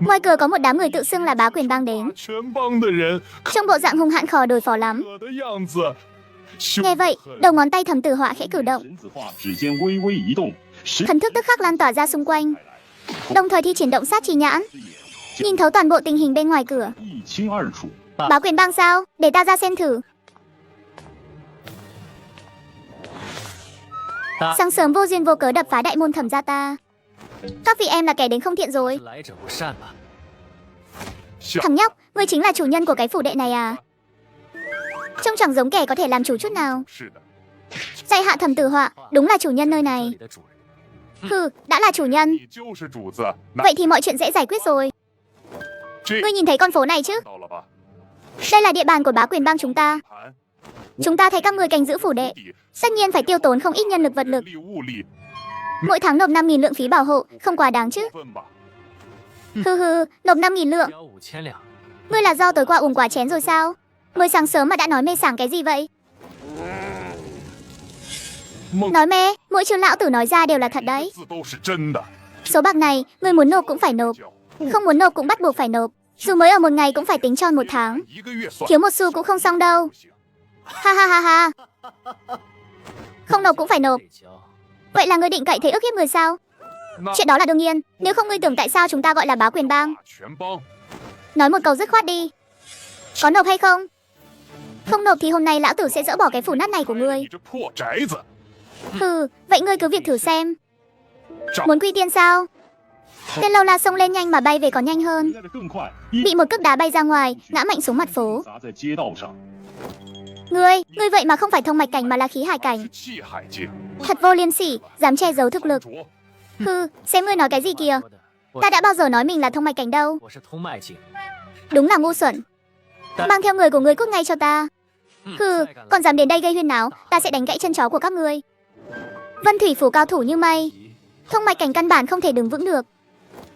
Ngoài cửa có một đám người tự xưng là Bá Quyền Bang đến. 全帮的人 Trông bộ dạng hung hãn khó đối phó lắm. 可的样子。凶 Nghe vậy, 狠 đầu ngón tay Thẩm Tử Họa khẽ cử động, 神子画指尖微微移动，神 thần thức tức khắc lan tỏa ra xung quanh, đồng thời thi triển động sát chi nhãn, nhìn thấu toàn bộ tình hình bên ngoài cửa. 一清二楚。 Bá Quyền Bang sao? Để ta ra xem thử. Ta Sáng sớm vô duyên vô cớ đập phá đại môn Thẩm gia ta. Các vị em là kẻ đến không thiện rồi. 来者不善吧？ Thằng nhóc, ngươi chính là chủ nhân của cái phủ đệ này à? Trông chẳng giống kẻ có thể làm chủ chút nào. 是的， Tại hạ Thẩm Tử Họa, đúng là chủ nhân nơi 这 này. 里的主人， Hừ, đã là chủ nhân, 你就是主子。那 vậy thì mọi chuyện dễ giải quyết rồi. 这 Ngươi nhìn thấy con phố này chứ? 到了吧？ Đây là địa bàn của bá quyền bang chúng ta. 盘 Chúng ta thấy các người canh giữ phủ đệ. 底 Tất nhiên phải tiêu tốn không ít nhân lực vật lực. 力物力 Mỗi tháng nộp 5.000 lượng phí bảo hộ, không quá đáng chứ? 分吧。 Hừ, nộp 5.000 lượng. 交5000两， Ngươi là do tối qua uống quá chén rồi sao? Mới sáng sớm mà đã nói mê sảng cái gì vậy? 梦 Nói mê, mỗi chữ lão tử nói ra đều là thật đấy. 字都是真的。 Số bạc này, ngươi muốn nộp cũng phải nộp. 交 Không muốn nộp cũng bắt buộc phải nộp. Dù mới ở một ngày cũng phải tính tròn một tháng. 一个月算 Thiếu một xu cũng không xong đâu. 不行。 Ha ha ha ha. Không nộp cũng phải nộp. 得交。 Vậy là ngươi định cậy thế ức hiếp người sao? 那 Chuyện đó là đương nhiên. Nếu không ngươi tưởng tại sao chúng ta gọi là bá quyền bang. 大全帮 Nói một câu dứt khoát đi. Có nộp hay không? Không nộp thì hôm nay lão tử sẽ dỡ bỏ cái phủ nát này của ngươi. 你这破宅子， Hừ, vậy ngươi cứ việc thử xem. Trọng. Muốn quy tiên sao? Tên lâu la xông lên nhanh mà bay về còn nhanh hơn. 来的更快， Bị một cước đá bay ra ngoài, ngã mạnh xuống mặt phố. 砸在街道上。 Ngươi vậy mà không phải thông mạch cảnh mà là khí hải cảnh. 是气海境。 Thật vô liêm sỉ, dám che giấu thực lực. 浊 Hừ, xem ngươi nói cái gì kìa. 说的，我 Ta đã bao giờ nói mình là thông mạch cảnh đâu. 我是通脉境。 Đúng là ngu xuẩn. Mang theo người của ngươi cút ngay cho ta. Hừ, còn dám đến đây gây huyên náo, ta sẽ đánh gãy chân chó của các ngươi. Vân Thủy phủ cao thủ như mây. Thông mạch cảnh căn bản không thể đứng vững được.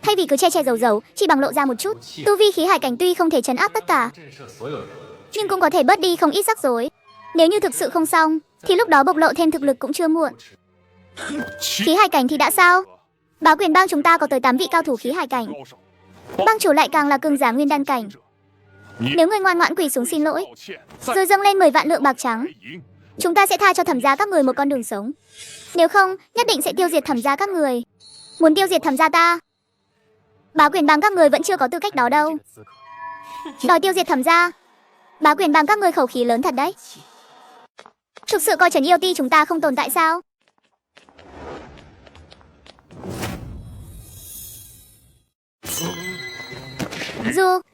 Thay vì cứ che giấu, chỉ bằng lộ ra một chút. Tu vi khí hải cảnh tuy không thể trấn áp tất cả, 震慑所有人。 nhưng cũng có thể bớt đi không ít rắc rối. Nếu như thực sự không xong, thì lúc đó bộc lộ thêm thực lực cũng chưa muộn. 气 Khí hải cảnh thì đã sao? Bá quyền bang chúng ta có tới 8 vị cao thủ khí hải cảnh. 高手， Bang chủ lại càng là cường giả nguyên đan cảnh. Nếu người ngoan ngoãn quỳ xuống xin lỗi, 道歉，再 rồi dâng lên 10 vạn lượng bạc trắng, 来赢。 chúng ta sẽ tha cho Thẩm gia các người một con đường sống. Nếu không, nhất định sẽ tiêu diệt Thẩm gia các người. Muốn tiêu diệt Thẩm gia ta? Bá quyền bang các người vẫn chưa có tư cách đó đâu. 这个资格， Đòi tiêu diệt Thẩm gia? Bá quyền bang các người khẩu khí lớn thật đấy. Thực sự coi Trấn Yêu Ti chúng ta không tồn tại sao?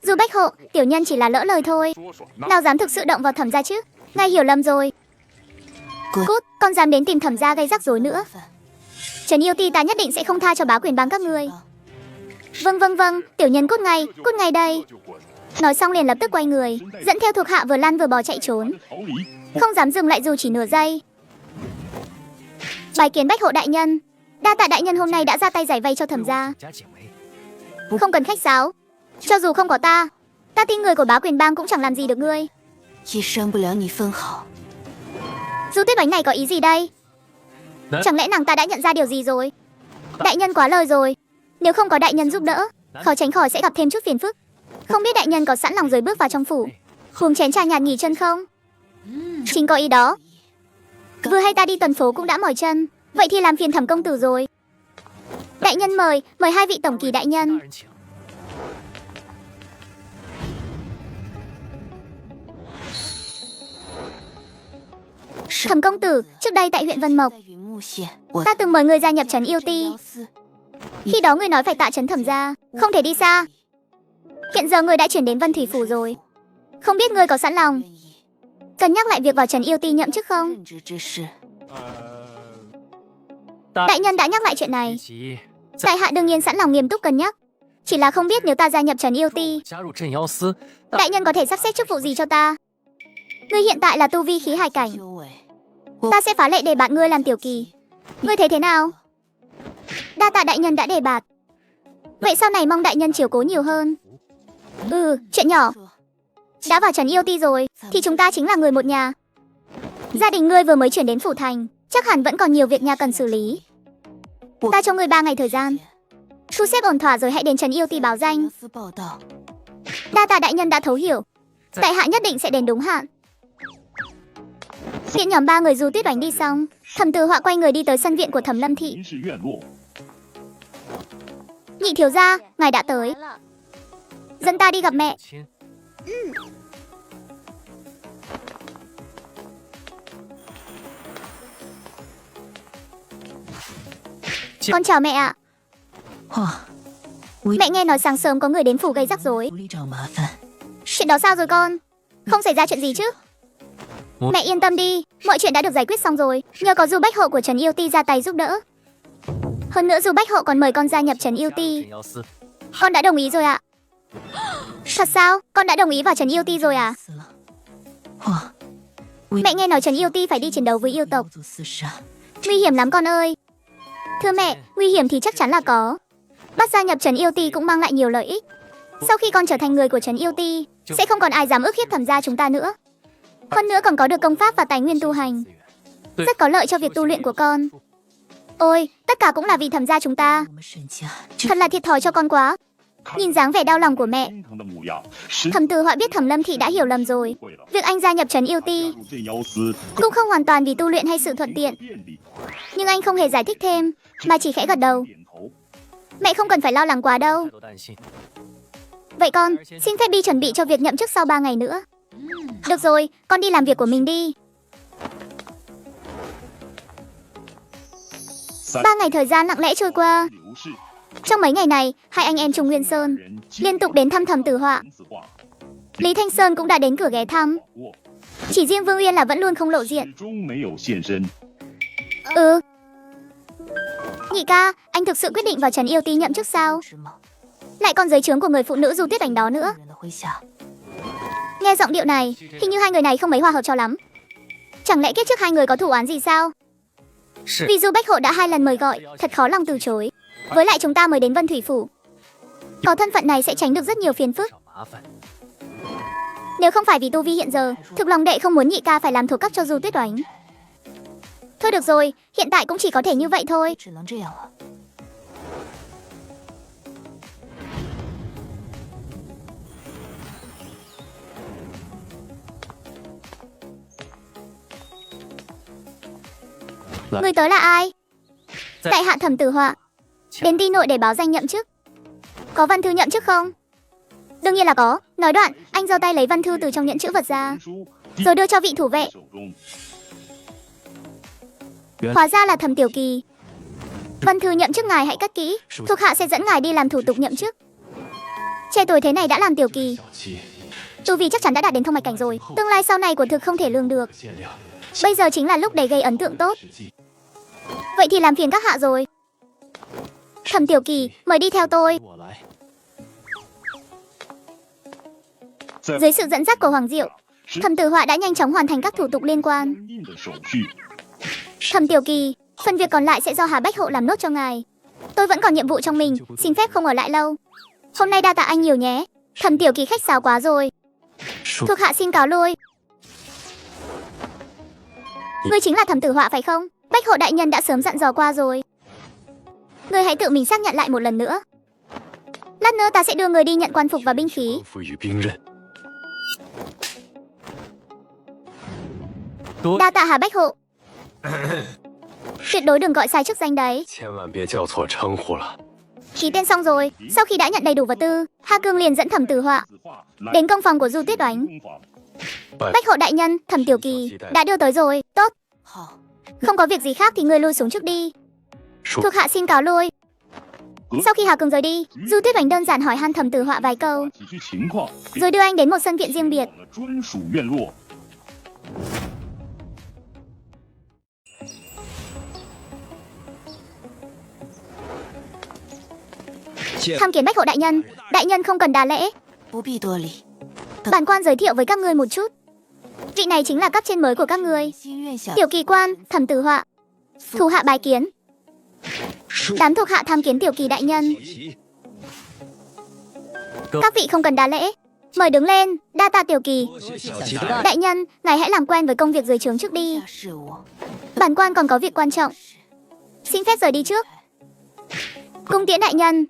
Du Bách Hộ, tiểu nhân chỉ là lỡ lời thôi. 说说那 Nào dám thực sự động vào Thẩm gia chứ? Ngài hiểu lầm rồi. Cút, con dám đến tìm Thẩm gia gây rắc rối nữa. Trấn Yêu Ti ta nhất định sẽ không tha cho bá quyền bang các người. Vâng, tiểu nhân cút ngay đây. 就滚， Nói xong liền lập tức quay người, dẫn theo thuộc hạ vừa lăn vừa bò chạy trốn, 逃离。 không dám dừng lại dù chỉ nửa giây. Bái kiến Bách Hộ đại nhân. Đa tạ đại nhân hôm nay đã ra tay giải vây cho Thẩm gia. 加解围。 Không cần khách sáo. Cho dù không có ta tin người của bá quyền bang cũng chẳng làm gì được ngươi. 也伤不了你分毫。 Du Tuyết Bánh này có ý gì đây? Đấy. Chẳng lẽ nàng ta đã nhận ra điều gì rồi? Đại nhân quá lời rồi. Nếu không có đại nhân giúp đỡ, khó tránh khỏi sẽ gặp thêm chút phiền phức. Không biết đại nhân có sẵn lòng rời bước vào trong phủ, uống chén trà nhạt nghỉ chân không? Chính có ý đó. Vừa hay ta đi tuần phố cũng đã mỏi chân, vậy thì làm phiền Thẩm công tử rồi. Đại nhân mời hai vị tổng kỳ đại 大 nhân. 人请。 Thẩm công tử, trước đây tại huyện Vân Mộc, 在云木县，我 ta từng mời người gia nhập Trấn Yêu Ti. 妖司 Khi đó người nói phải tạ trấn Thẩm gia, không thể đi xa. Hiện giờ người đã chuyển đến Vân Thủy phủ rồi. Không biết người có sẵn lòng 愿意 cân nhắc lại việc vào Trấn Yêu Ti nhậm chức không? 任职之事。 Đại nhân đã nhắc lại chuyện 比 này, 起 tại hạ đương nhiên sẵn lòng nghiêm túc cân nhắc. Chỉ là không biết nếu ta gia nhập Trấn Yêu Ti, 加入镇妖司， đại nhân có thể sắp xếp chức vụ gì cho ta? Ngươi hiện tại là tu vi khí hải cảnh, 修为， ta sẽ phá lệ để bạn ngươi làm tiểu kỳ. Ngươi thấy thế nào? Đa tạ đại nhân đã đề bạt. Vậy sau này mong đại nhân chiếu cố nhiều hơn. Chuyện nhỏ. 说 Đã vào Trấn Yêu Ti rồi, thì chúng ta chính là người một nhà. Gia đình ngươi vừa mới chuyển đến phủ thành, chắc hẳn vẫn còn nhiều việc nhà cần xử lý. Ta cho ngươi 3 ngày thời gian, thu xếp ổn thỏa rồi hãy đến Trấn Yêu Ti báo danh. 妖司报道， Đa tạ đại nhân đã thấu hiểu, tại hạ nhất định sẽ đến đúng hạn. Tiện nhóm 3 người Du Tuyết Oánh đi xong, Thẩm Tử Họa quay người đi tới sân viện của Thẩm Lâm thị. 林氏院落， Nhị thiếu gia, ngài đã tới. Dẫn ta đi gặp mẹ. 亲。 Con chào mẹ ạ. Mẹ nghe nói sáng sớm có người đến phủ gây rắc rối. 府里找麻烦， Chuyện đó sao rồi con? Không xảy ra chuyện gì chứ? Mẹ yên tâm đi, mọi chuyện đã được giải quyết xong rồi. Nhờ có Du Bách Hộ của Trấn Yêu Ti ra tay giúp đỡ. Hơn nữa Du Bách Hộ còn mời con gia nhập Trấn Yêu Ti. 镇妖司， Con đã đồng ý rồi ạ. Thật sao? Con đã đồng ý vào Trấn Yêu Ti rồi à? 死了。我 Mẹ nghe nói Trấn Yêu Ti phải đi chiến đấu với yêu tộc. 做厮杀， Nguy hiểm lắm con ơi. Thưa mẹ, nguy hiểm thì chắc chắn là có. Bắt gia nhập Trấn Yêu Ti cũng mang lại nhiều lợi ích. Sau khi con trở thành người của Trấn Yêu Ti, sẽ không còn ai dám ức hiếp thẩm gia chúng ta nữa. Hơn nữa còn có được công pháp và tài nguyên tu hành. Rất có lợi cho việc tu luyện của con. Ôi, tất cả cũng là vì thẩm gia chúng ta. 我们沈家 Thật là thiệt thòi cho con quá. Nhìn dáng vẻ đau lòng của mẹ, 心疼的模样，实 Thẩm Từ Họa biết Thẩm Lâm Thị đã hiểu lầm rồi. 会了。 Việc anh gia nhập Trấn Yêu 加 Ti 入镇妖司 cũng không hoàn toàn vì tu luyện hay sự thuận tiện. 便利， Nhưng anh không hề giải thích thêm, mà chỉ khẽ gật đầu. 点头。 Mẹ không cần phải lo lắng quá đâu. 太多担心。 Vậy con, xin phép đi chuẩn bị cho việc nhậm chức sau 3 ngày nữa. Được rồi, con đi làm việc của mình đi. 三 3 ngày thời gian lặng lẽ trôi qua. 刘氏 Trong mấy ngày này, hai anh em Trung Nguyên Sơn 人 liên tục đến thăm Thẩm Tử Họa. 文字化， Lý Thanh Sơn cũng đã đến cửa ghé thăm. 过 Chỉ riêng Vương Uyên là vẫn luôn không lộ diện. 始终没有现身。 Ừ. Nhị ca, anh thực sự quyết định vào Trấn Yêu Ti nhậm chức sao? 是吗？ Lại còn dưới trướng của người phụ nữ Du Tuyết Ảnh đó nữa. 人的麾下， Nghe giọng điệu này, hình như hai người này không mấy hòa hợp cho lắm. Chẳng lẽ kiếp trước hai người có thủ án gì sao? 是 Vì Du Bách Hộ đã 2 lần mời gọi, thật khó lòng từ chối. Với lại chúng ta mới đến Vân Thủy Phủ. Có thân phận này sẽ tránh được rất nhiều phiền phức. 少麻烦。 Nếu không phải vì tu vi hiện giờ, thực lòng đệ không muốn nhị ca phải làm thuộc cấp cho Du Tuyết Oánh. Thôi được rồi, hiện tại cũng chỉ có thể như vậy thôi. 只能这样了。 Người tới là ai? Dạ. Tại hạ Thẩm Tử Họa. Đến Ti nội để báo danh nhậm chức. Có văn thư nhậm chức không? Đương nhiên là có. Nói đoạn, anh giơ tay lấy văn thư từ trong nhẫn chữ vật ra, 书 rồi đưa cho vị thủ vệ. 手中， Hóa ra là Thẩm Tiểu Kỳ. Văn thư nhậm chức ngài hãy cất kỹ, thuộc hạ sẽ dẫn ngài đi làm thủ tục nhậm chức. Trẻ tuổi thế này đã làm Tiểu Kỳ, tu vi chắc chắn đã đạt đến thông mạch cảnh rồi. Tương lai sau này của thực không thể lường được. Bây giờ chính là lúc để gây ấn tượng tốt. Vậy thì làm phiền các hạ rồi. Thẩm Tiểu Kỳ, mời đi theo tôi. 我来。 Dưới sự dẫn dắt của Hoàng Diệu, Thẩm Tử Họa đã nhanh chóng hoàn thành các thủ tục liên quan. 相应的手续。 Thẩm Tiểu Kỳ, phần việc còn lại sẽ do Hà Bách Hộ làm nốt cho ngài. Tôi vẫn còn nhiệm vụ trong mình, xin phép không ở lại lâu. Hôm nay đa tạ anh nhiều nhé. Thẩm Tiểu Kỳ khách sáo quá rồi. Thuộc hạ xin cáo lui. Ngươi chính là Thẩm Tử Họa phải không? Bách Hộ đại nhân đã sớm dặn dò qua rồi. Ngươi hãy tự mình xác nhận lại một lần nữa. Lát nữa ta sẽ đưa người đi nhận quan phục và binh khí. 赋予兵刃， 多 Đa tạ Hà Bách Hộ. Tuyệt đối đừng gọi sai chức danh đấy. 千万别叫错称呼了。 Ký tên xong rồi, sau khi đã nhận đầy đủ vật tư, Hà Cương liền dẫn Thẩm Tử Họa 字画来 đến công phòng của Du Tuyết Oánh. 工坊。 Bách Hộ đại nhân, Thẩm Tiểu Kỳ đã đưa tới rồi. Tốt, 好， không có việc gì khác thì ngươi lui xuống trước đi. 说 Thuộc hạ xin cáo lui. Sau khi Hà Cương rời đi, Du Tuyết Oánh đơn giản hỏi han Thẩm Tử Họa vài câu, 几句情况， rồi đưa anh đến một sân viện riêng biệt. 了专属院落。 Tham kiến Bách Hộ đại nhân. Đại nhân không cần đà lễ, 不必多礼。 bản quan giới thiệu với các ngươi một chút. Vị này chính là cấp trên mới của các ngươi, 心愿下 Tiểu Kỳ quan, Thẩm Tử Họa. Thủ hạ bái kiến. Đám thuộc hạ tham kiến Tiểu Kỳ đại nhân. Các vị không cần đà lễ, mời đứng lên. Đa tạ Tiểu Kỳ. Đại nhân, ngài hãy làm quen với công việc dưới trướng trước đi. 下事务， Bản quan còn có việc quan trọng, xin phép rời đi trước. Cung tiễn đại nhân.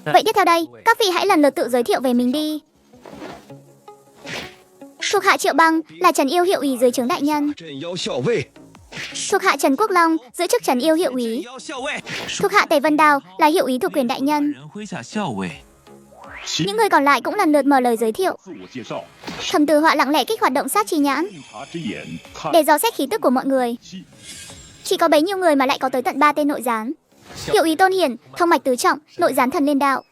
Vậy tiếp theo đây, các vị hãy lần lượt tự giới thiệu về mình đi. Thuộc hạ Triệu Băng là Trấn Yêu hiệu ủy dưới trướng đại nhân. 镇妖校尉， Thuộc hạ Trần Quốc Long giữ chức Trấn Yêu hiệu úy. 妖校尉， Thuộc hạ Tề Vân Đào là hiệu úy thuộc quyền đại nhân. 人麾下校尉， Những người còn lại cũng lần lượt mở lời giới thiệu. 自我介绍， Thẩm Tử Họa lặng lẽ kích hoạt động sát chi nhãn 洞察之眼看 để dò xét khí tức của mọi người. 气， Chỉ có bấy nhiêu người mà lại có tới tận 3 tên nội gián. Hiệu úy Tôn Hiển, thông mạch tứ trọng, nội gián thần liên đạo.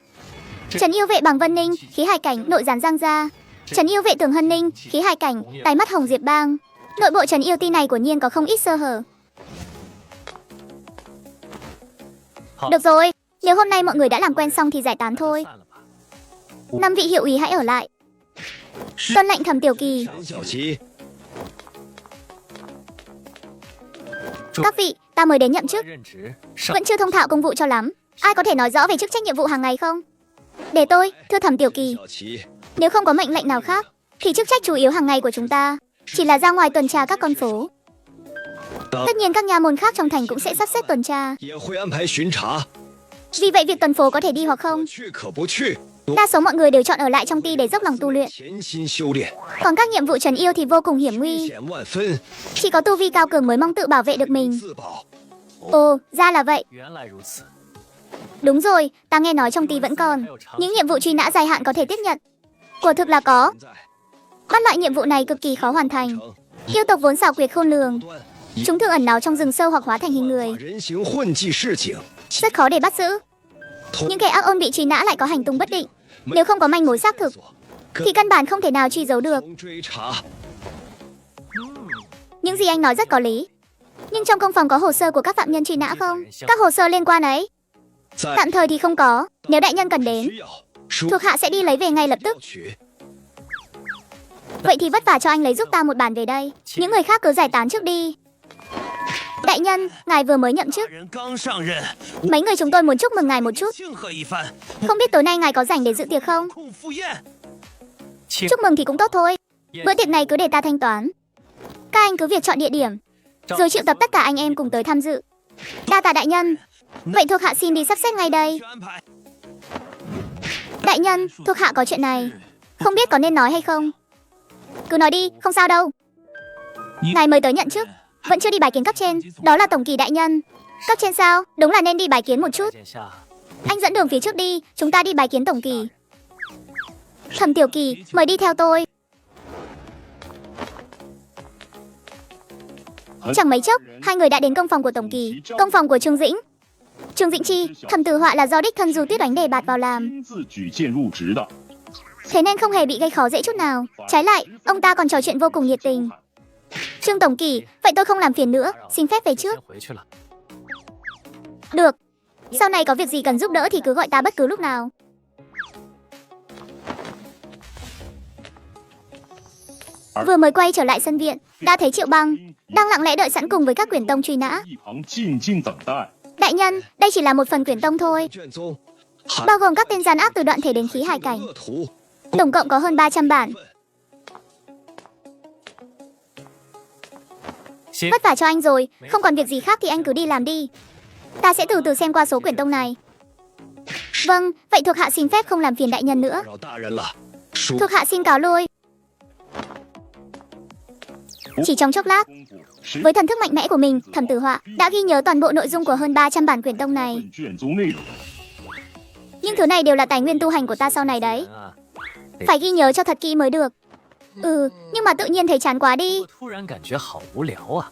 Trấn yêu vệ Bằng Vân Ninh, khí hải cảnh, nội gián Giang Gia. Trấn yêu vệ Tường Hân Ninh, khí hải cảnh, tai mắt Hồng Diệp Bang. Nội bộ trấn yêu ti này của nhiên có không ít sơ hở. Được rồi, nếu hôm nay mọi người đã làm quen xong thì giải tán thôi. 5 vị hiệu úy hãy ở lại. Tuân lệnh Thẩm Tiểu Kỳ. 小琪， Các vị, ta mới đến nhậm chức, 任职上 vẫn chưa thông thạo công vụ cho lắm. Ai có thể nói rõ về chức trách nhiệm vụ hàng ngày không? Để tôi, thưa Thẩm Tiểu Kỳ. 小琪， Nếu không có mệnh lệnh nào khác, thì chức trách chủ yếu hàng ngày của chúng ta chỉ là ra ngoài tuần tra các con phố. Tất nhiên các nha môn khác trong thành cũng sẽ sắp xếp tuần tra. 也会安排巡查， Vì vậy việc tuần phố có thể đi hoặc không. 去可不去， Đa số mọi người đều chọn ở lại trong ti để dốc lòng tu luyện. 潜心修炼， Còn các nhiệm vụ trấn yêu thì vô cùng hiểm 危 nguy. 险万分， Chỉ có tu vi cao cường mới mong tự bảo vệ được mình. 自保。 Ồ, ra là vậy. 原来如此。 Đúng rồi, ta nghe nói trong ti vẫn còn những nhiệm vụ truy nã dài hạn có thể tiếp nhận. Quả thực là có. 现在 Bắt loại nhiệm vụ này cực kỳ khó hoàn thành. 成 Yêu tộc vốn xảo quyệt khôn lường. 端， Chúng thường ẩn náu trong rừng sâu hoặc hóa thành hình 把 người. 人形混迹市井， Rất khó để bắt giữ. 通 Những kẻ ác ôn bị truy nã lại có hành tung bất định. Nếu không có manh mối xác thực, 所 thì căn bản không thể nào truy giấu được. 从追查， Những gì anh nói rất có lý. Nhưng trong công phòng có hồ sơ của các phạm nhân truy nã không? Các hồ sơ liên quan ấy? 在 Tạm thời thì không có. Nếu đại nhân cần đến, 需要书 thuộc hạ sẽ đi lấy về ngay lập tức. 要取， Vậy thì vất vả cho anh lấy giúp ta một bản về đây. Những người khác cứ giải tán trước đi. Đại nhân, ngài vừa mới nhậm chức. 人刚上任， Mấy người chúng tôi muốn chúc mừng ngài một chút. 庆贺一番， Không biết tối nay ngài có rảnh để dự tiệc không? 空赴宴。 Chúc mừng thì cũng tốt thôi. Bữa tiệc này cứ để ta thanh toán. Các anh cứ việc chọn địa điểm, rồi triệu tập tất cả anh em cùng tới tham dự. Đa tạ đại nhân. Vậy thuộc hạ xin đi sắp xếp ngay đây. 去安排。 Đại nhân, thuộc hạ có chuyện này. Không biết có nên nói hay không? Cứ nói đi, không sao đâu. Ngài mới tới nhận chức, vẫn chưa đi bái kiến cấp trên. Đó là tổng kỳ đại nhân. Cấp trên sao? Đúng là nên đi bái kiến một chút. 见下 Anh dẫn đường phía trước đi, chúng ta đi bái kiến tổng kỳ. Thẩm Tiểu Kỳ, mời đi theo tôi. Chẳng mấy chốc, hai người đã đến công phòng của tổng kỳ, công phòng của Trương Dĩnh. Trương Dĩnh chi, Thẩm Tử Họa là do đích thân Du Tuyết Oánh đề bạt vào làm, 亲自举荐入职的。 thế nên không hề bị gây khó dễ chút nào. Trái lại, ông ta còn trò chuyện vô cùng nhiệt tình. Trương tổng kỳ, vậy tôi không làm phiền nữa, xin phép về trước. 先回去了。 Được. Sau này có việc gì cần giúp đỡ thì cứ gọi ta bất cứ lúc nào. Vừa mới quay trở lại sân viện, đã thấy Triệu Băng đang lặng lẽ đợi sẵn cùng với các quyển tông truy nã. 一旁静静等待。 Đại nhân, đây chỉ là một phần quyển tông thôi, 卷宗，含 bao gồm các tên gian ác từ đoạn thể đến khí hải cảnh. 恶徒， Tổng cộng có hơn 300 bản. 先 Vất vả cho anh rồi, không còn việc gì khác thì anh cứ đi làm đi. Ta sẽ từ từ xem qua số quyển tông này. Vâng, vậy thuộc hạ xin phép không làm phiền đại nhân nữa. 扰大人了。书 Thuộc hạ xin cáo lui. Chỉ trong chốc lát, 功夫实 với thần thức mạnh mẽ của mình, Thẩm Tử Họa đã ghi nhớ toàn bộ nội dung của hơn 300 bản quyển tông này. 本卷宗内容。 Những thứ này đều là tài nguyên tu hành của ta sau này đấy. 啊， Phải ghi nhớ cho thật kỹ mới được. Nhưng mà tự nhiên thấy chán quá đi. 我突然感觉好无聊啊。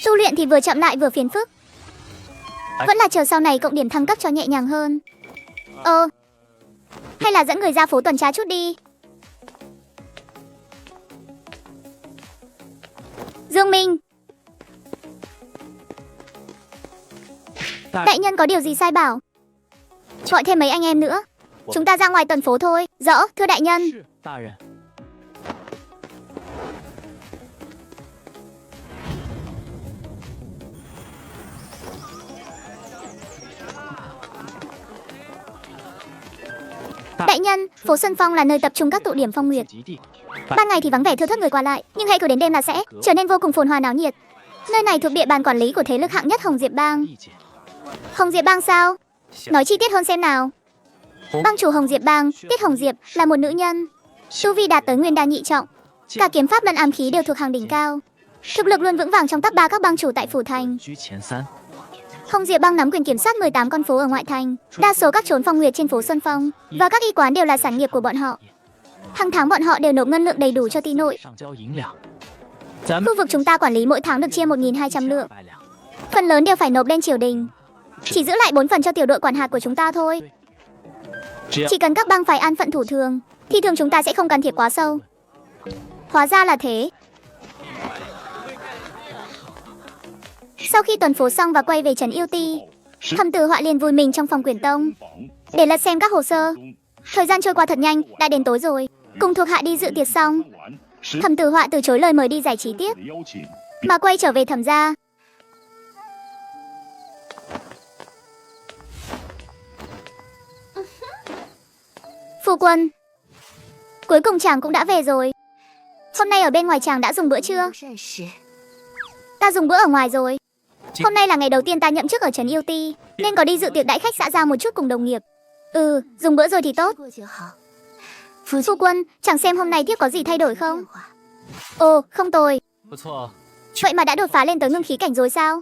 Tu luyện thì vừa chậm lại vừa phiền phức. Vẫn là chờ sau này cộng điểm thăng cấp cho nhẹ nhàng hơn. Hay là dẫn người ra phố tuần tra chút đi. Dương Minh, đại nhân có điều gì sai bảo? Gọi thêm mấy anh em nữa. Chúng ta ra ngoài tuần phố thôi. Rõ, thưa đại nhân. 是，大人。 Đại nhân, phố Xuân Phong là nơi tập trung các tụ điểm phong nguyệt. 极地 Ban ngày thì vắng vẻ thưa thớt người qua lại, nhưng hãy cứ đến đêm là sẽ trở nên vô cùng phồn hoa náo nhiệt. Nơi này thuộc địa bàn quản lý của thế lực hạng nhất Hồng Diệp Bang. 意见。 Hồng Diệp Bang sao? 小 Nói chi tiết hơn xem nào. Bang chủ Hồng Diệp Bang, Tiết Hồng Diệp, là một nữ nhân. Tu vi đạt tới nguyên đan nhị trọng. Cả kiếm pháp lẫn ám khí đều thuộc hàng đỉnh cao. Thực lực luôn vững vàng trong top 3 các bang chủ tại phủ thành. 居前3。 Hồng Diệp Bang nắm quyền kiểm soát 18 con phố ở ngoại thành. Đa số các chốn phong nguyệt trên phố Xuân Phong và các y quán đều là sản nghiệp của bọn họ. Hàng tháng bọn họ đều nộp ngân lượng đầy đủ cho ty nội. 上交银两，咱们 Khu vực chúng ta quản lý mỗi tháng được chia 1.200 lượng. Phần lớn đều phải nộp lên triều đình. Chỉ giữ lại 4 phần cho tiểu đội quản hạt của chúng ta thôi. Chỉ cần các bang phái an phận thủ thường, thì thường chúng ta sẽ không can thiệp quá sâu. Hóa ra là thế. Sau khi tuần phố xong và quay về trấn Yêu Ti, Thẩm Tử Họa liền vùi mình trong phòng quyển tông để lật xem các hồ sơ. Thời gian trôi qua thật nhanh, đã đến tối rồi. Cùng thuộc hạ đi dự tiệc xong, Thẩm Tử Họa từ chối lời mời đi giải trí tiếp, mà quay trở về Thẩm gia. Phu quân, cuối cùng chàng cũng đã về rồi. Hôm nay ở bên ngoài chàng đã dùng bữa chưa? 膳食， Ta dùng bữa ở ngoài rồi. Hôm nay là ngày đầu tiên ta nhậm chức ở trấn Yêu Ti, nên có đi dự tiệc đãi khách xã giao một chút cùng đồng nghiệp. Dùng bữa rồi thì tốt. 过就好。 Phu quân, chẳng xem hôm nay thiếp có gì thay đổi không? 变化 Ồ, không tồi. 不错， Vậy mà đã đột phá lên tới ngưng khí cảnh rồi sao?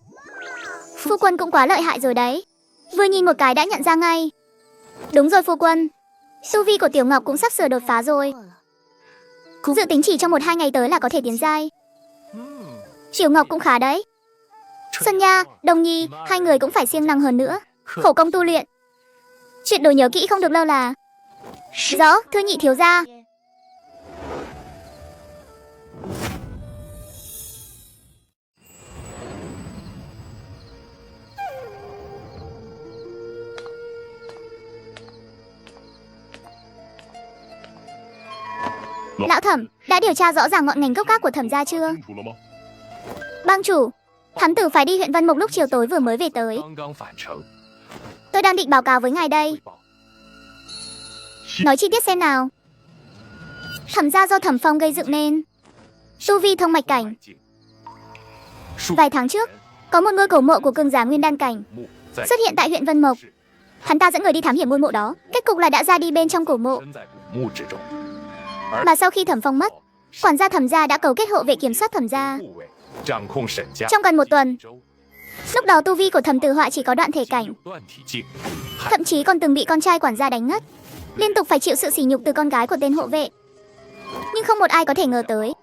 Phu quân cũng quá lợi hại rồi đấy. Vừa nhìn một cái đã nhận ra ngay. Đúng rồi phu quân. Tu vi của Tiểu Ngọc cũng sắp sửa đột phá rồi. 过了， Dự tính chỉ trong 1-2 ngày tới là có thể tiến giai. Tiểu Ngọc cũng khá đấy. Xuân Nha, Đồng Nhi, hai người cũng phải siêng năng hơn nữa. Khổ công tu luyện. Tuyệt đối nhớ kỹ không được lơ là. Rõ, thưa nhị thiếu gia. Lão Thẩm, đã điều tra rõ ràng ngọn ngành gốc gác của Thẩm gia chưa? 清楚了吗？ Bang chủ, thám tử phải đi huyện Vân Mục lúc chiều tối vừa mới về tới. 刚刚返程， Tôi đang định báo cáo với ngài đây. 汇报。 Nói chi tiết xem nào. Thẩm gia do Thẩm Phong gây dựng nên. Tu vi thông mạch cảnh. 境，数 Vài tháng trước, có một ngôi cổ mộ của cường giả nguyên đan cảnh 目在 xuất hiện tại huyện Vân Mộc. Hắn ta dẫn người đi thám hiểm ngôi mộ đó. Kết cục là đã ra đi bên trong cổ mộ. 身在古墓之中， Mà sau khi Thẩm Phong mất, quản gia Thẩm gia đã cầu kết hộ vệ kiểm soát Thẩm gia. 护卫掌控沈家。 Trong gần 1 tuần, 州 lúc đó tu vi của Thẩm Tử Họa chỉ có đoạn thể cảnh, 有断体境， thậm chí còn từng bị con trai quản gia đánh ngất, liên tục phải chịu sự sỉ nhục từ con gái của tên hộ vệ. Nhưng không một ai có thể ngờ tới,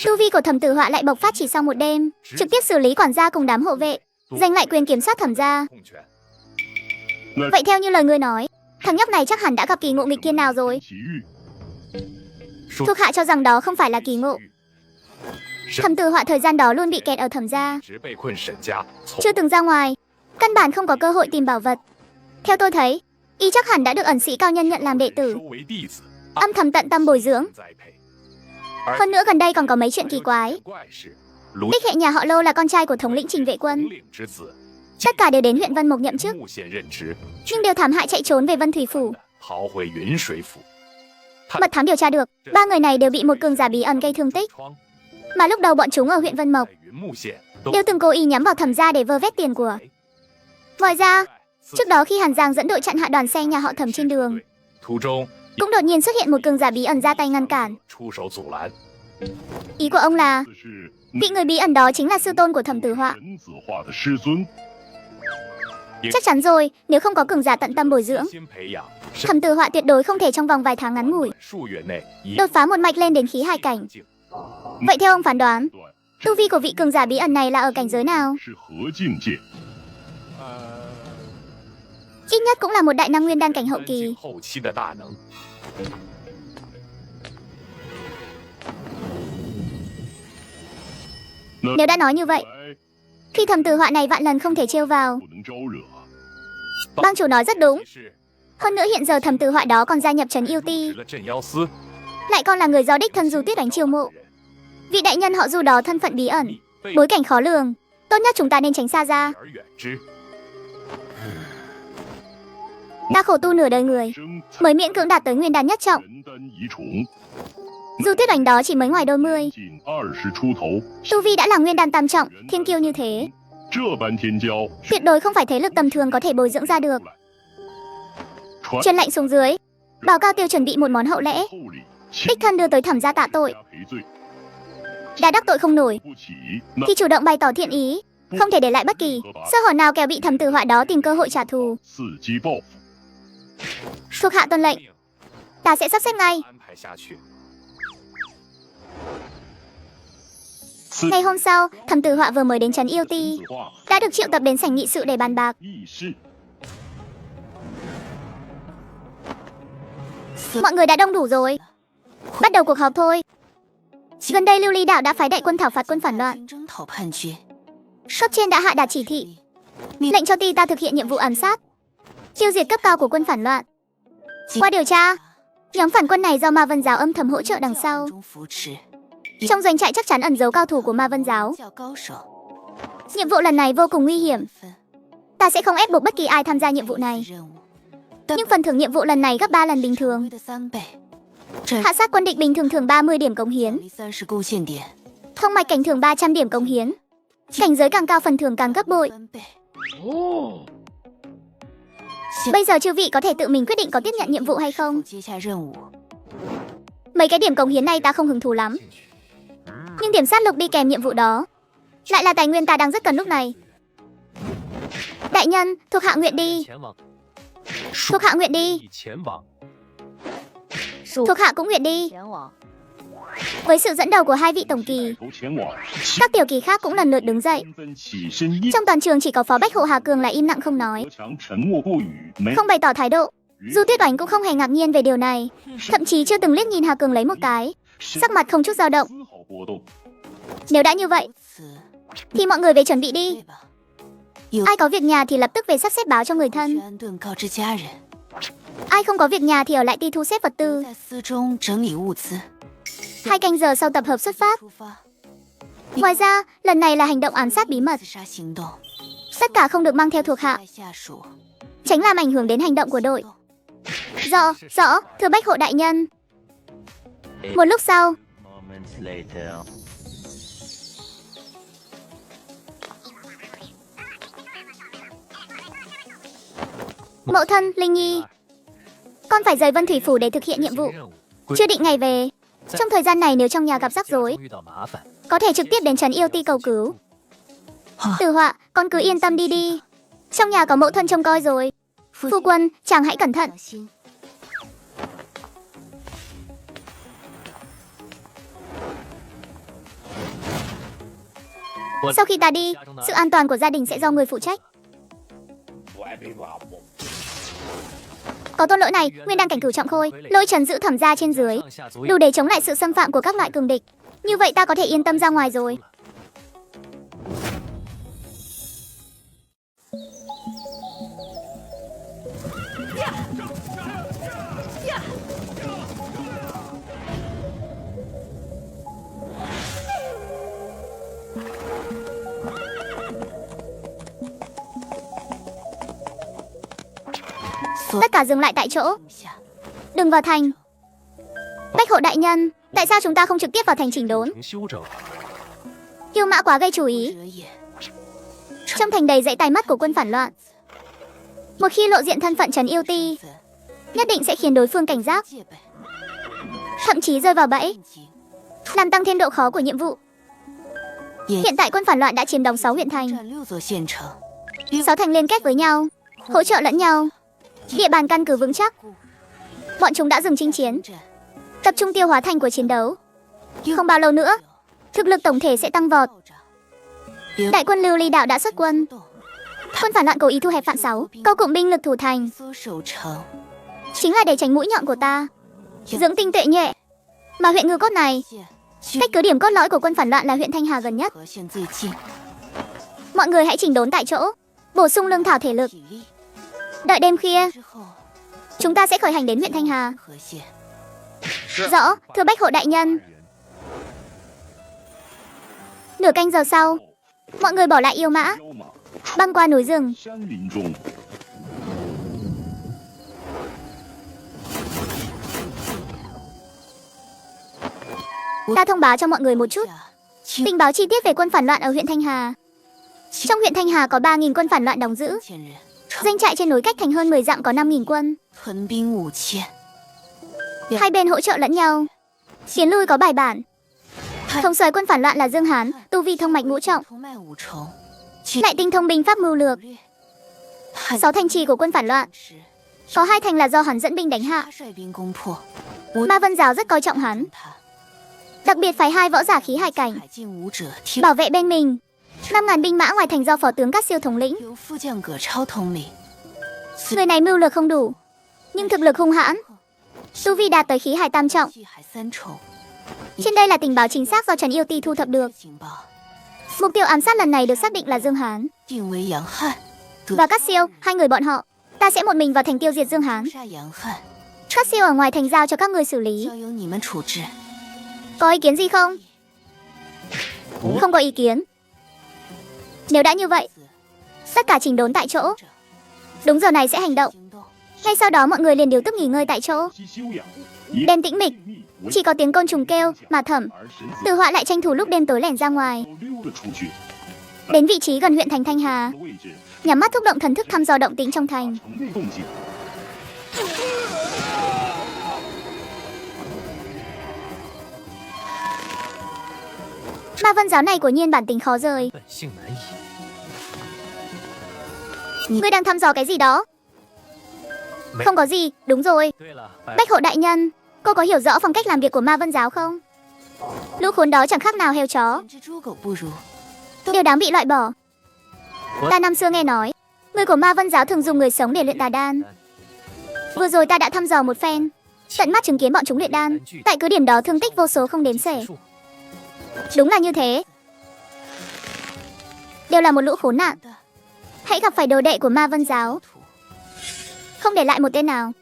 tu vi của Thẩm Tử Họa lại bộc phát chỉ sau một đêm, trực tiếp xử lý quản gia cùng đám hộ vệ, giành lại quyền kiểm soát Thẩm gia. 控权。 Vậy theo như lời ngươi nói, thằng nhóc này chắc hẳn đã gặp kỳ ngộ nghịch thiên nào rồi. 奇遇， 数 Thuộc hạ cho rằng đó không phải là kỳ ngộ. Thẩm Tử Họa thời gian đó luôn bị kẹt ở Thẩm gia, 直被困沈家，从 chưa từng ra ngoài, căn bản không có cơ hội tìm bảo vật. Theo tôi thấy, y chắc hẳn đã được ẩn sĩ cao nhân nhận làm đệ tử, 收为弟子， âm thầm tận tâm bồi dưỡng. 栽培。 Hơn nữa gần đây còn có mấy chuyện kỳ quái. 怪事，卢 Đích hệ nhà họ Lô là con trai của thống lĩnh Trình Vệ Quân, 领之子， tất cả đều đến huyện Vân Mộc nhậm chức, 木县任职， nhưng đều thảm hại chạy trốn về Vân Thủy Phủ. 逃回云水府。 Mật thám điều tra được, 3 người này đều bị một cường giả bí ẩn gây thương tích, 窗 mà lúc đầu bọn chúng ở huyện Vân Mộc 在云木县都 đều từng cố ý nhắm vào Thẩm gia để vơ vét tiền của. Ngoài ra, trước đó khi Hàn Giang dẫn đội chặn hạ đoàn xe nhà họ Thẩm trên đường, 途中 cũng đột nhiên xuất hiện một cường giả bí ẩn ra tay ngăn cản. 出手阻拦， Ý của ông là 此是 vị người bí ẩn đó chính là sư tôn của Thẩm Tử Họa. 人子化的师尊。 Chắc chắn rồi, nếu không có cường giả tận tâm bồi dưỡng, 先培养， Thẩm Tử Họa tuyệt đối không thể trong vòng vài tháng ngắn ngủi 数月内一 đột phá một mạch lên đến khí hải cảnh. 境 Vậy theo ông phán đoán, 段 tu vi của vị cường giả bí ẩn này là ở cảnh giới nào? 是何境界？ Ít nhất cũng là một đại năng nguyên đan cảnh hậu 三境 kỳ. 后期的大能。 Nếu đã nói như vậy, 来， thì Thẩm Tử Họa này vạn lần không thể trêu vào. 不能招惹。 Bang chủ nói rất đúng. 于是 Hơn nữa hiện giờ Thẩm Tử Họa đó còn gia nhập trấn Yêu 入 Ti, 职了镇妖司， lại còn là người do đích thân Du Tuyết đánh chiêu mộ. Vị đại nhân họ Du đó thân phận bí ẩn, 被 bối cảnh khó lường, tốt nhất chúng ta nên tránh xa ra. 而远之。 Ta khổ tu nửa đời người, 生 mới miễn cưỡng đạt tới nguyên đan nhất trọng. 人丹遗宠， Du Tuyết đánh đó chỉ mới ngoài đôi mươi, 近20出头， tu vi đã là nguyên đan tam trọng, thiên kiêu như thế, 这般天骄， tuyệt đối không phải thế lực tầm thường có thể bồi dưỡng ra được. 传 Truyền lệnh xuống dưới, bảo Cao Tiêu chuẩn bị một món hậu lễ, 厚礼，亲 đích thân đưa tới Thẩm gia tạ tội. 家赔罪， Đã đắc tội không nổi, 不起，那 thì chủ động bày tỏ thiện ý, không thể để lại bất kỳ sơ hở nào kẻo bị Thẩm Tử Họa đó tìm cơ hội trả thù. 伺机报复。 Thuộc hạ tuân lệnh, ta sẽ sắp xếp ngay. 安排下去。Ngày hôm sau, Thẩm Tử Họa vừa mới đến trấn Yêu Ti, 子化 đã được triệu tập đến sảnh nghị sự để bàn bạc. 议事。 Mọi người đã đông đủ rồi. Bắt đầu cuộc họp thôi. Gần đây Lưu Ly Đạo đã phái đại quân thảo phạt quân phản loạn. 征讨叛军， Cấp trên đã hạ đạt chỉ thị, lệnh cho Ti ta thực hiện nhiệm vụ ám sát, tiêu diệt cấp cao của quân phản loạn. Qua điều tra, nhóm phản quân này do Ma Vân Giáo âm thầm hỗ trợ đằng sau. 中扶持 Trong doanh trại chắc chắn ẩn giấu cao thủ của Ma Vân Giáo. 教高手， Nhiệm vụ lần này vô cùng nguy hiểm. 分 Ta sẽ không ép buộc bất kỳ ai tham gia nhiệm vụ này. 任务， Nhưng phần thưởng nhiệm vụ lần này gấp 3 lần bình thường. 的3倍，这 Hạ sát quân địch bình thường thưởng 30 điểm cống hiến. 30贡献点， Thông mạch cảnh thưởng 300 điểm cống hiến. Cảnh giới càng cao phần thưởng càng gấp bội. 3倍。 Bây giờ chư vị có thể tự mình quyết định có tiếp nhận nhiệm vụ hay không. 接下任务， Mấy cái điểm cống hiến này ta không hứng thú lắm. Nhưng điểm sát lục đi kèm nhiệm vụ đó lại là tài nguyên ta đang rất cần lúc này. Đại nhân, thuộc hạ nguyện đi. 前往， Thuộc hạ nguyện đi. 已前往。 Thuộc hạ cũng nguyện đi. Với sự dẫn đầu của hai vị tổng kỳ, 头前往， các tiểu kỳ khác cũng lần lượt đứng dậy. 纷纷起身应。 Trong toàn trường chỉ có Phó Bách Hộ Hà Cường là im lặng không nói, 罗强沉默不语，没 không bày tỏ thái độ. Du Tuyết Oánh cũng không hề ngạc nhiên về điều này, thậm chí chưa từng liếc nhìn Hà Cường lấy một cái, sắc mặt không chút dao động. 丝毫波动。 Nếu đã như vậy, 此 thì mọi người về chuẩn bị đi. 对吧？ Ai có việc nhà thì lập tức về sắp xếp báo cho người 去 thân. 安顿告知家人， Ai không có việc nhà thì ở lại Ti thu xếp vật tư. 在司中整理物资， 2 canh giờ sau tập hợp xuất phát. 出发。 Ngoài ra, lần này là hành động ám sát bí mật. 自杀行动， Tất cả không được mang theo thuộc hạ, 带下属， tránh làm ảnh hưởng đến hành động của đội. Rõ, rõ, thưa Bách Hộ đại nhân. Một lúc sau, Mẫu thân, Linh Nhi, con phải rời Vân Thủy Phủ để thực hiện nhiệm vụ. 任务， Chưa định ngày về. Trong thời gian này nếu trong nhà gặp rắc rối, 遇到麻烦， có thể trực tiếp đến trấn Yêu Ti cầu cứu. Tử Họa, con cứ yên tâm đi đi. Trong nhà có mẫu thân trông coi rồi. Phu quân, chàng hãy cẩn thận. 放心。 Sau khi ta đi, sự an toàn của gia đình sẽ do người phụ trách. Có Tôn Lỗi này, nguyên đăng cảnh cửu trọng khôi, Lôi Trần giữ Thẩm gia trên dưới, 上下左右 đủ để chống lại sự xâm phạm của các loại cường địch. Như vậy ta có thể yên tâm ra ngoài rồi. Tất cả dừng lại tại chỗ, 下 đừng vào thành. Bách Hộ đại nhân, tại sao chúng ta không trực tiếp vào thành chỉnh đốn? 停休整， Kiêu Mã quá gây chú ý. 遮掩， Trong thành đầy dãy tai mắt của quân phản loạn. Một khi lộ diện thân phận trấn Yêu Ti, 分 nhất định sẽ khiến đối phương cảnh giác, 戒备， thậm chí rơi vào bẫy, 陷阱。 làm tăng thêm độ khó của nhiệm vụ. 眼 Hiện tại quân phản loạn đã chiếm đóng 6 huyện thành, 占6座县城， 6 thành liên kết với nhau, hỗ trợ lẫn nhau, địa bàn căn cứ vững chắc. Bọn chúng đã dừng chinh chiến, 战 tập trung tiêu hóa thành của chiến đấu. Không bao lâu nữa, thực lực tổng thể sẽ tăng vọt. 暴涨。 Đại quân Lưu Ly Đạo đã xuất quân. Quân phản loạn cố ý thu hẹp phạm 6, câu cụm binh lực thủ thành, 缩守城， chính là để tránh mũi nhọn của ta. Dưỡng tinh tuệ nhuệ. Mà huyện Ngư Cốt này, 县 cách cứ điểm cốt lõi của quân phản loạn là huyện Thanh Hà gần nhất. 和县最近， Mọi người hãy chỉnh đốn tại chỗ, bổ sung lương thảo thể lực. 体力 Đợi đêm khuya, 之后， chúng ta sẽ khởi hành đến huyện Thanh Hà. 和县 Rõ, thưa Bách Hộ đại nhân. Nửa canh giờ sau, mọi người bỏ lại yêu mã, 彪马 băng qua núi rừng. 山林中， Ta thông báo cho mọi người một chút, 下清 tình báo chi tiết về quân phản loạn ở huyện Thanh Hà. Trong huyện Thanh Hà có 3.000 quân phản loạn đóng giữ. 千人， Doanh trại trên núi cách thành hơn 10 dặm có 5.000 quân. 屯兵5000， Hai bên hỗ trợ lẫn nhau. Tiến lui có bài bản. Thống soái quân phản loạn là Dương Hán, tu vi thông mạch ngũ trọng, 同脉5重， lại tinh thông binh pháp mưu lược. 汉 6 thành trì của quân phản loạn, 时， có 2 thành là do hắn dẫn binh đánh hạ. 他率兵攻破， Ma Vân Giáo rất coi trọng hắn. 他 Đặc biệt phái 2 võ giả khí hải cảnh 海境武者听 bảo vệ bên mình. 5.000 binh mã ngoài thành do phó tướng Cát Siêu thống lĩnh. 由副将葛超统领。 Người này mưu lược không đủ, nhưng thực lực hung hãn. Tu vi đạt tới khí hải tam trọng. 气海三重， Trên đây là tình báo chính xác do Trần Yêu Ti thu thập được. 情报 Mục tiêu ám sát lần này được xác định là Dương Hán 定为杨汉， và Cát Siêu, 2 người bọn họ. Ta sẽ một mình vào thành tiêu diệt Dương Hán. 杀杨汉， Cát Siêu ở ngoài thành giao cho các người xử lý. 交由你们处置。 Có ý kiến gì không? Không có ý kiến. Nếu đã như vậy, tất cả chỉnh đốn tại chỗ. Đúng giờ này sẽ hành động. 行动， Ngay sau đó mọi người liền điều tức nghỉ ngơi tại chỗ. 息休养， Đêm tĩnh mịch, chỉ có tiếng côn trùng kêu mà Thẩm, 而神色 Từ Họa lại tranh thủ lúc đêm tối lẻn ra ngoài, 都溜了出去。 đến vị trí gần huyện thành Thanh Hà, 的位置 nhắm mắt thúc động thần thức thăm dò động tĩnh trong thành. 城内动静。 Ma Vân giáo này của nhiên bản tính khó rời. 本性难移。 Ngươi đang thăm dò cái gì đó? Không có gì, đúng rồi. 对了，白 Bách hộ đại nhân, cô có hiểu rõ phong cách làm việc của Ma Vân giáo không? Lũ khốn đó chẳng khác nào heo chó, 连只猪狗不如。 đều đáng bị loại bỏ. Ta năm xưa nghe nói, người của Ma Vân giáo thường dùng người sống để luyện tà đan. Vừa rồi ta đã thăm dò một phen, tận mắt chứng kiến bọn chúng luyện đan, tại cứ điểm đó thương tích vô số không đếm xuể. Đúng là như thế. Đều là một lũ khốn nạn. Hãy gặp phải đồ đệ của Ma Vân giáo, không để lại một tên nào.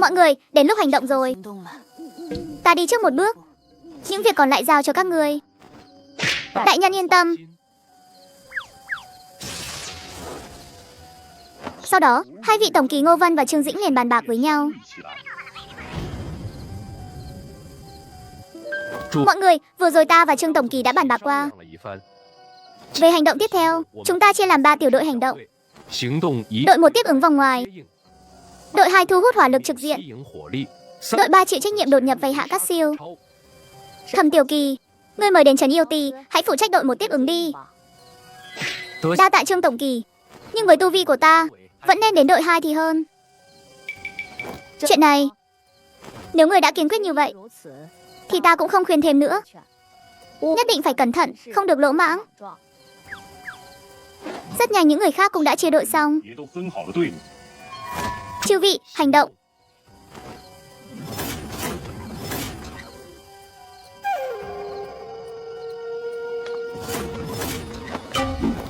Mọi người, đến lúc hành động rồi. 行动了， Ta đi trước một bước. Những việc còn lại giao cho các ngươi. Đại nhân yên tâm. Sau đó, 2 vị tổng kỳ Ngô Vân và Trương Dĩnh liền bàn bạc với nhau. 立起来， Mọi người, vừa rồi ta và Trương tổng kỳ đã bàn bạc qua. 商量了一番， Về hành động tiếp theo, chúng ta chia làm 3 tiểu đội hành động. 行動一 Đội 1 tiếp ứng vòng ngoài, 接應， đội 2 thu hút hỏa lực trực diện, 吸引火力， đội 3 chịu trách nhiệm đột nhập vây hạ Cát Siêu. 超 Thẩm Tiểu Kỳ, ngươi mời đến Trấn Yêu Ti, hãy phụ trách đội 1 tiếp ứng đi. 多 Đa tạ Trương tổng kỳ, nhưng với tu vi của ta, vẫn nên đến đội 2 thì hơn. Chuyện này, nếu người đã kiên quyết như vậy, thì ta cũng không khuyên thêm nữa. Nhất định phải cẩn thận, không được lỗ mãng. Rất nhanh những người khác cũng đã chia đội xong. 也都分好了队伍。 Chư vị, hành động.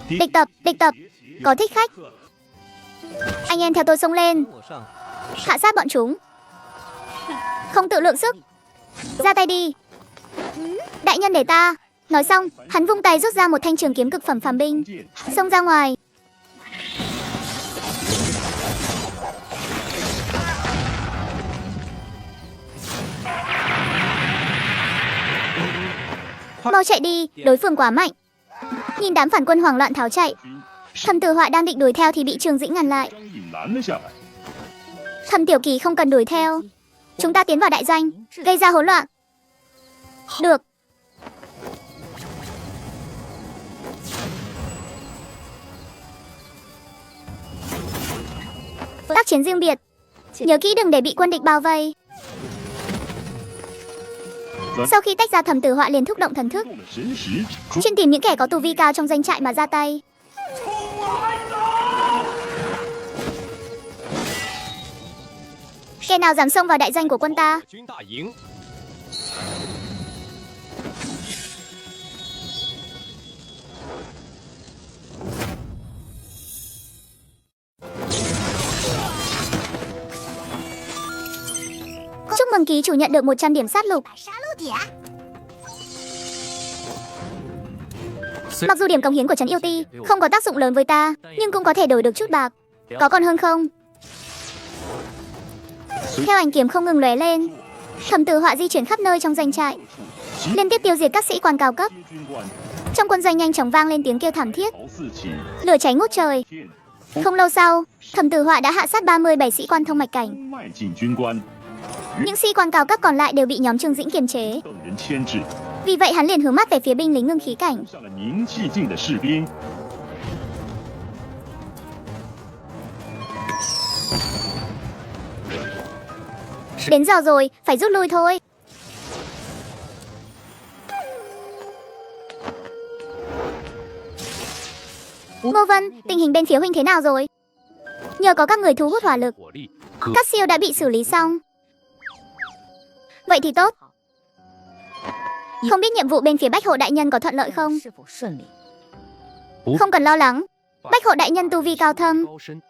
Địch tập, có thích khách. Anh em theo tôi xông lên, 我上， hạ sát bọn chúng. Không tự lượng sức, ra tay đi. Đại nhân để ta. Nói xong, hắn vung tay rút ra một thanh trường kiếm cực phẩm phàm binh, 剑出， xông ra ngoài. Mau chạy đi, đối phương quá mạnh. Nhìn đám phản quân hoảng loạn tháo chạy, Thẩm Tử Họa đang định đuổi theo thì bị Trương Dĩnh ngăn lại. 将引拦了下来。 Thẩm Tiểu Kỳ không cần đuổi theo, chúng ta tiến vào đại doanh, gây ra hỗn loạn. Được. Tác chiến riêng biệt, nhớ kỹ đừng để bị quân địch bao vây. Sau khi tách ra, Thẩm Tử Họa liền thúc động thần thức, 用了神识，出 chuyên tìm những kẻ có tu vi cao trong doanh trại mà ra tay. Kẻ nào dám xông vào đại doanh của quân ta, 军大营， chúc mừng ký chủ nhận được 100 điểm sát lục. Mặc dù điểm cống hiến của Trấn Yêu Ti không có tác dụng lớn với ta, nhưng cũng có thể đổi được chút bạc. Có còn hơn không? Theo ánh kiếm không ngừng lóe lên, Thẩm Tử Họa di chuyển khắp nơi trong doanh trại, liên tiếp tiêu diệt các sĩ quan cao cấp. 军官 Trong quân doanh nhanh chóng vang lên tiếng kêu thảm thiết, 朝四起， lửa cháy ngút trời. 天 Không lâu sau, Thẩm Tử Họa đã hạ sát 37 sĩ quan thông mạch cảnh. 中外禁军官 Những sĩ quan cao cấp còn lại đều bị nhóm Trương Dĩnh kiềm chế. 等人牵制， Vì vậy hắn liền hướng mắt về phía binh lính ngưng khí cảnh. 上了凝气境的士兵， Đến giờ rồi, phải rút lui thôi. Ngô Vân, tình hình bên phía huynh thế nào rồi? Nhờ có các người thu hút hỏa lực, 火力 các siêu đã bị xử lý xong. Vậy thì tốt. Không biết nhiệm vụ bên phía Bách Hộ Đại Nhân có thuận lợi không? 是否顺利？ Không cần lo lắng. Bách Hộ Đại Nhân tu vi cao thâm, 高深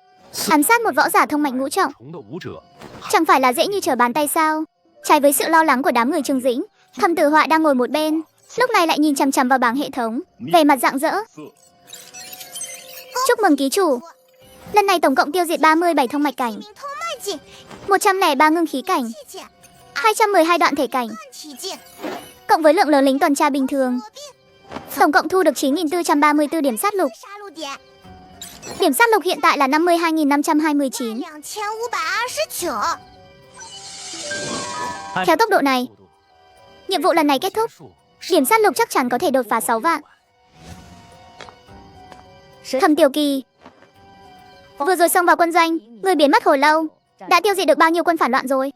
ám sát một võ giả thông mạch ngũ trọng, 重的武者， chẳng phải là dễ như trở bàn tay sao? Trái với sự lo lắng của đám người Trương Dĩnh, Thẩm Tử Họa đang ngồi một bên, lúc này lại nhìn chằm chằm vào bảng hệ thống, vẻ mặt rạng rỡ. Chúc mừng ký chủ. Lần này tổng cộng tiêu diệt 37 thông mạch cảnh, 103 ngưng khí cảnh, 212 đoạn thể cảnh, cộng với lượng lớn lính tuần tra bình thường. Tổng cộng thu được 9.434 điểm sát lục. Điểm sát lục hiện tại là 52.529. Theo tốc độ này, nhiệm vụ lần này kết thúc, điểm sát lục chắc chắn có thể đột phá 6 vạn. Thẩm Tiểu Kỳ, vừa rồi xông vào quân doanh, người biến mất hồi lâu, đã tiêu diệt được bao nhiêu quân phản loạn rồi?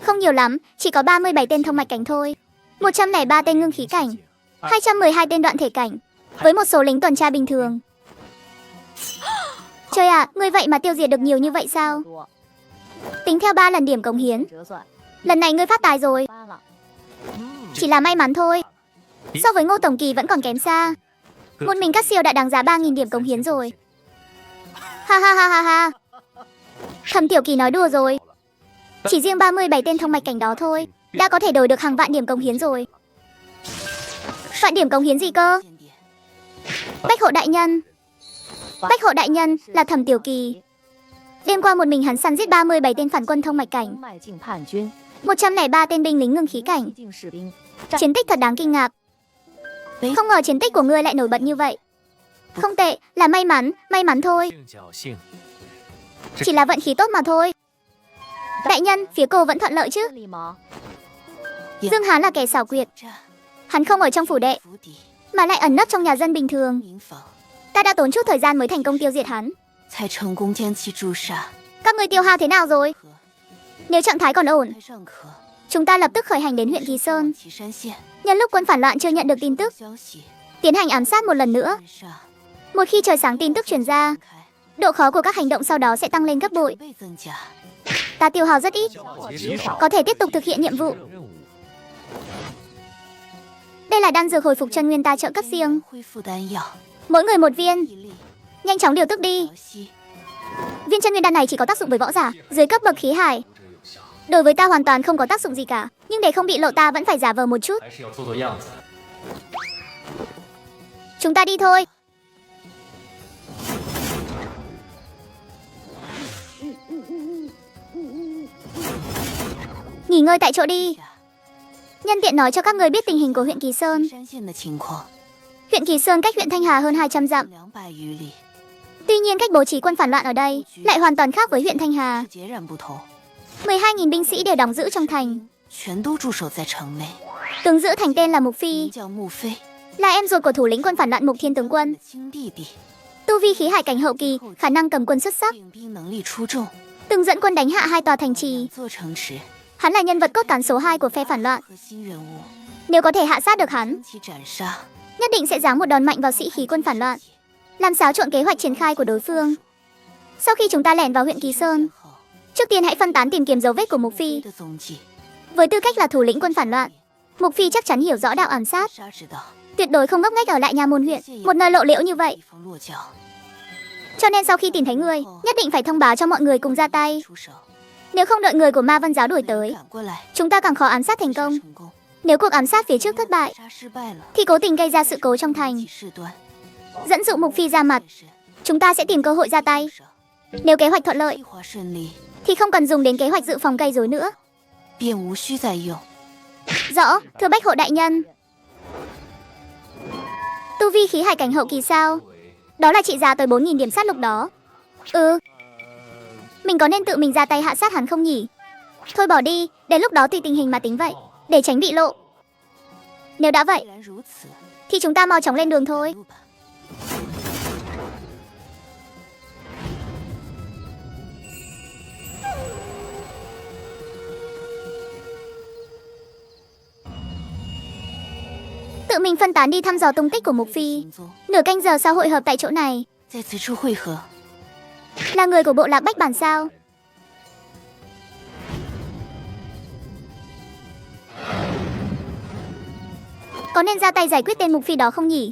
Không nhiều lắm, chỉ có 37 tên thông mạch cảnh thôi, 103 tên ngưng khí cảnh, 212 tên đoạn thể cảnh, với một số lính tuần tra bình thường. Trời ạ, người vậy mà tiêu diệt được nhiều như vậy sao? Tính theo 3 lần điểm cống hiến, lần này ngươi phát tài rồi. Chỉ là may mắn thôi. So với Ngô Tổng Kỳ vẫn còn kém xa. Một mình các siêu đã đáng giá 3.000 điểm cống hiến rồi. Ha ha ha ha ha. Thẩm Tiểu Kỳ nói đùa rồi. Chỉ riêng 37 tên thông mạch cảnh đó thôi đã có thể đổi được hàng vạn điểm cống hiến rồi. Vạn điểm cống hiến gì cơ? Bách Hộ Đại Nhân. Bách Hộ Đại Nhân là Thẩm Tiểu Kỳ. Đêm qua một mình hắn săn giết 37 tên phản quân thông mạch cảnh, 103 tên binh lính ngưng khí cảnh. Chiến tích thật đáng kinh ngạc. Không ngờ chiến tích của ngươi lại nổi bật như vậy. Không tệ, là may mắn thôi. 幸侥幸， Chỉ là vận khí tốt mà thôi. Đại nhân, phía cô vẫn thuận lợi chứ? Dương Hán là kẻ xảo quyệt. Hắn không ở trong phủ đệ, mà lại ẩn nấp trong nhà dân bình thường. Ta đã tốn chút thời gian mới thành công tiêu diệt hắn. Các ngươi tiêu hao thế nào rồi? Nếu trạng thái còn ổn, chúng ta lập tức khởi hành đến huyện Kỳ Sơn. Nhân lúc quân phản loạn chưa nhận được tin tức, tiến hành ám sát một lần nữa. Một khi trời sáng tin tức truyền ra, độ khó của các hành động sau đó sẽ tăng lên gấp bội. Ta tiêu hao rất ít, 极少 có thể tiếp tục thực hiện nhiệm vụ. 任务。 Đây là đan dược hồi phục chân nguyên ta trợ cấp riêng, mỗi người một viên. Nhanh chóng điều tức đi. Viên chân nguyên đan này chỉ có tác dụng với võ giả dưới cấp bậc khí hải. Đối với ta hoàn toàn không có tác dụng gì cả, nhưng để không bị lộ ta vẫn phải giả vờ một chút. 还是要做做样子。 Chúng ta đi thôi. Nghỉ ngơi tại chỗ đi. Nhân tiện nói cho các người biết tình hình của huyện Kỳ Sơn. Huyện Kỳ Sơn cách huyện Thanh Hà hơn 200 dặm. Tuy nhiên cách bố trí quân phản loạn ở đây lại hoàn toàn khác với huyện Thanh Hà. 12.000 binh sĩ đều đóng giữ trong thành. Tướng giữ thành tên là Mục Phi, là em ruột của thủ lĩnh quân phản loạn Mục Thiên tướng quân. Tu vi khí hải cảnh hậu kỳ, khả năng cầm quân xuất sắc, từng dẫn quân đánh hạ 2 tòa thành trì. Hắn là nhân vật cốt cán số 2 của phe phản loạn. Nếu có thể hạ sát được hắn, nhất định sẽ giáng một đòn mạnh vào sĩ khí quân phản loạn, làm xáo trộn kế hoạch triển khai của đối phương. Sau khi chúng ta lẻn vào huyện Kỳ Sơn, trước tiên hãy phân tán tìm kiếm dấu vết của Mục Phi. Với tư cách là thủ lĩnh quân phản loạn, Mục Phi chắc chắn hiểu rõ đạo ám sát, tuyệt đối không ngốc nghếch ở lại Nha Môn huyện, một nơi lộ liễu như vậy. Cho nên sau khi tìm thấy người, nhất định phải thông báo cho mọi người cùng ra tay. Nếu không đợi người của Ma Vân giáo đuổi tới, chúng ta càng khó ám sát thành công. Nếu cuộc ám sát phía trước thất bại, thì cố tình gây ra sự cố trong thành, dẫn dụ Mục Phi ra mặt, chúng ta sẽ tìm cơ hội ra tay. Nếu kế hoạch thuận lợi, thì không cần dùng đến kế hoạch dự phòng gây rối nữa. Rõ, thưa Bách Hộ Đại Nhân. Tu vi khí hải cảnh hậu kỳ sao? Đó là trị giá tới 4.000 điểm sát lục đó. Mình có nên tự mình ra tay hạ sát hắn không nhỉ? Thôi bỏ đi, đến lúc đó tùy tình hình mà tính vậy, để tránh bị lộ. Nếu đã vậy, thì chúng ta mau chóng lên đường thôi. tự mình phân tán đi thăm dò tung tích của Mục Phi. 行踪， Nửa canh giờ sau hội hợp tại chỗ này. 在此处汇合。 Là người của bộ lạc Bách Bản sao? Có nên ra tay giải quyết tên Mục Phi đó không nhỉ?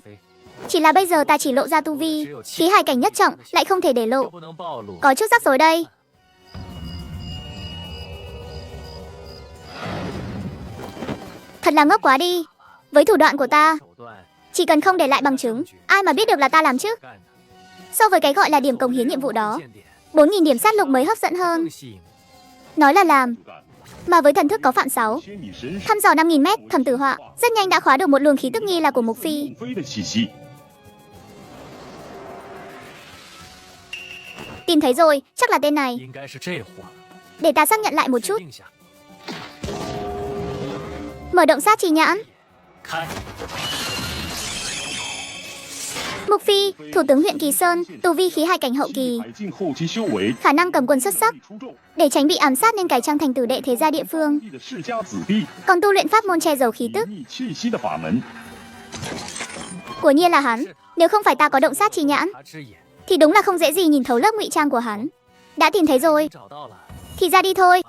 Chỉ là bây giờ ta chỉ lộ ra tu vi, khí hải cảnh nhất trọng, lại không thể để lộ. 不能暴露。 Có chút rắc rối đây. Thật là ngốc quá đi. Với thủ đoạn của ta, 手段 chỉ cần không để lại bằng chứng, ai mà biết được là ta làm chứ? 干的， So với cái gọi là điểm cống hiến nhiệm vụ đó, 见点 4.000 điểm sát lục mới hấp dẫn hơn. 更吸引。 Nói là làm, mà với thần thức có phạm 6, 牵你神 thăm dò 5.000 mét, thẩm tử họa, rất nhanh đã khóa được một luồng khí tức nghi là của Mục Phi. 飞的气息， Tìm thấy rồi, chắc là tên này. 应该是这货。 Để ta xác nhận lại một 指 chút. 定下， Mở động sát chi nhãn. 开。 Mục Phi, thủ tướng huyện Kỳ Sơn, tu vi khí hải cảnh hậu kỳ, 海境后期修为， khả năng cầm quân xuất sắc. 出众， Để tránh bị ám sát nên cải trang thành tử đệ thế gia địa phương, 地的世家子弟， còn tu luyện pháp môn che giấu khí tức. 隐匿气息的法门， Quả nhiên là hắn. Nếu không phải ta có động sát chi nhãn, 他之眼 thì đúng là không dễ gì nhìn thấu lớp ngụy trang của hắn. Đã tìm thấy rồi, 找到了， thì ra đi thôi.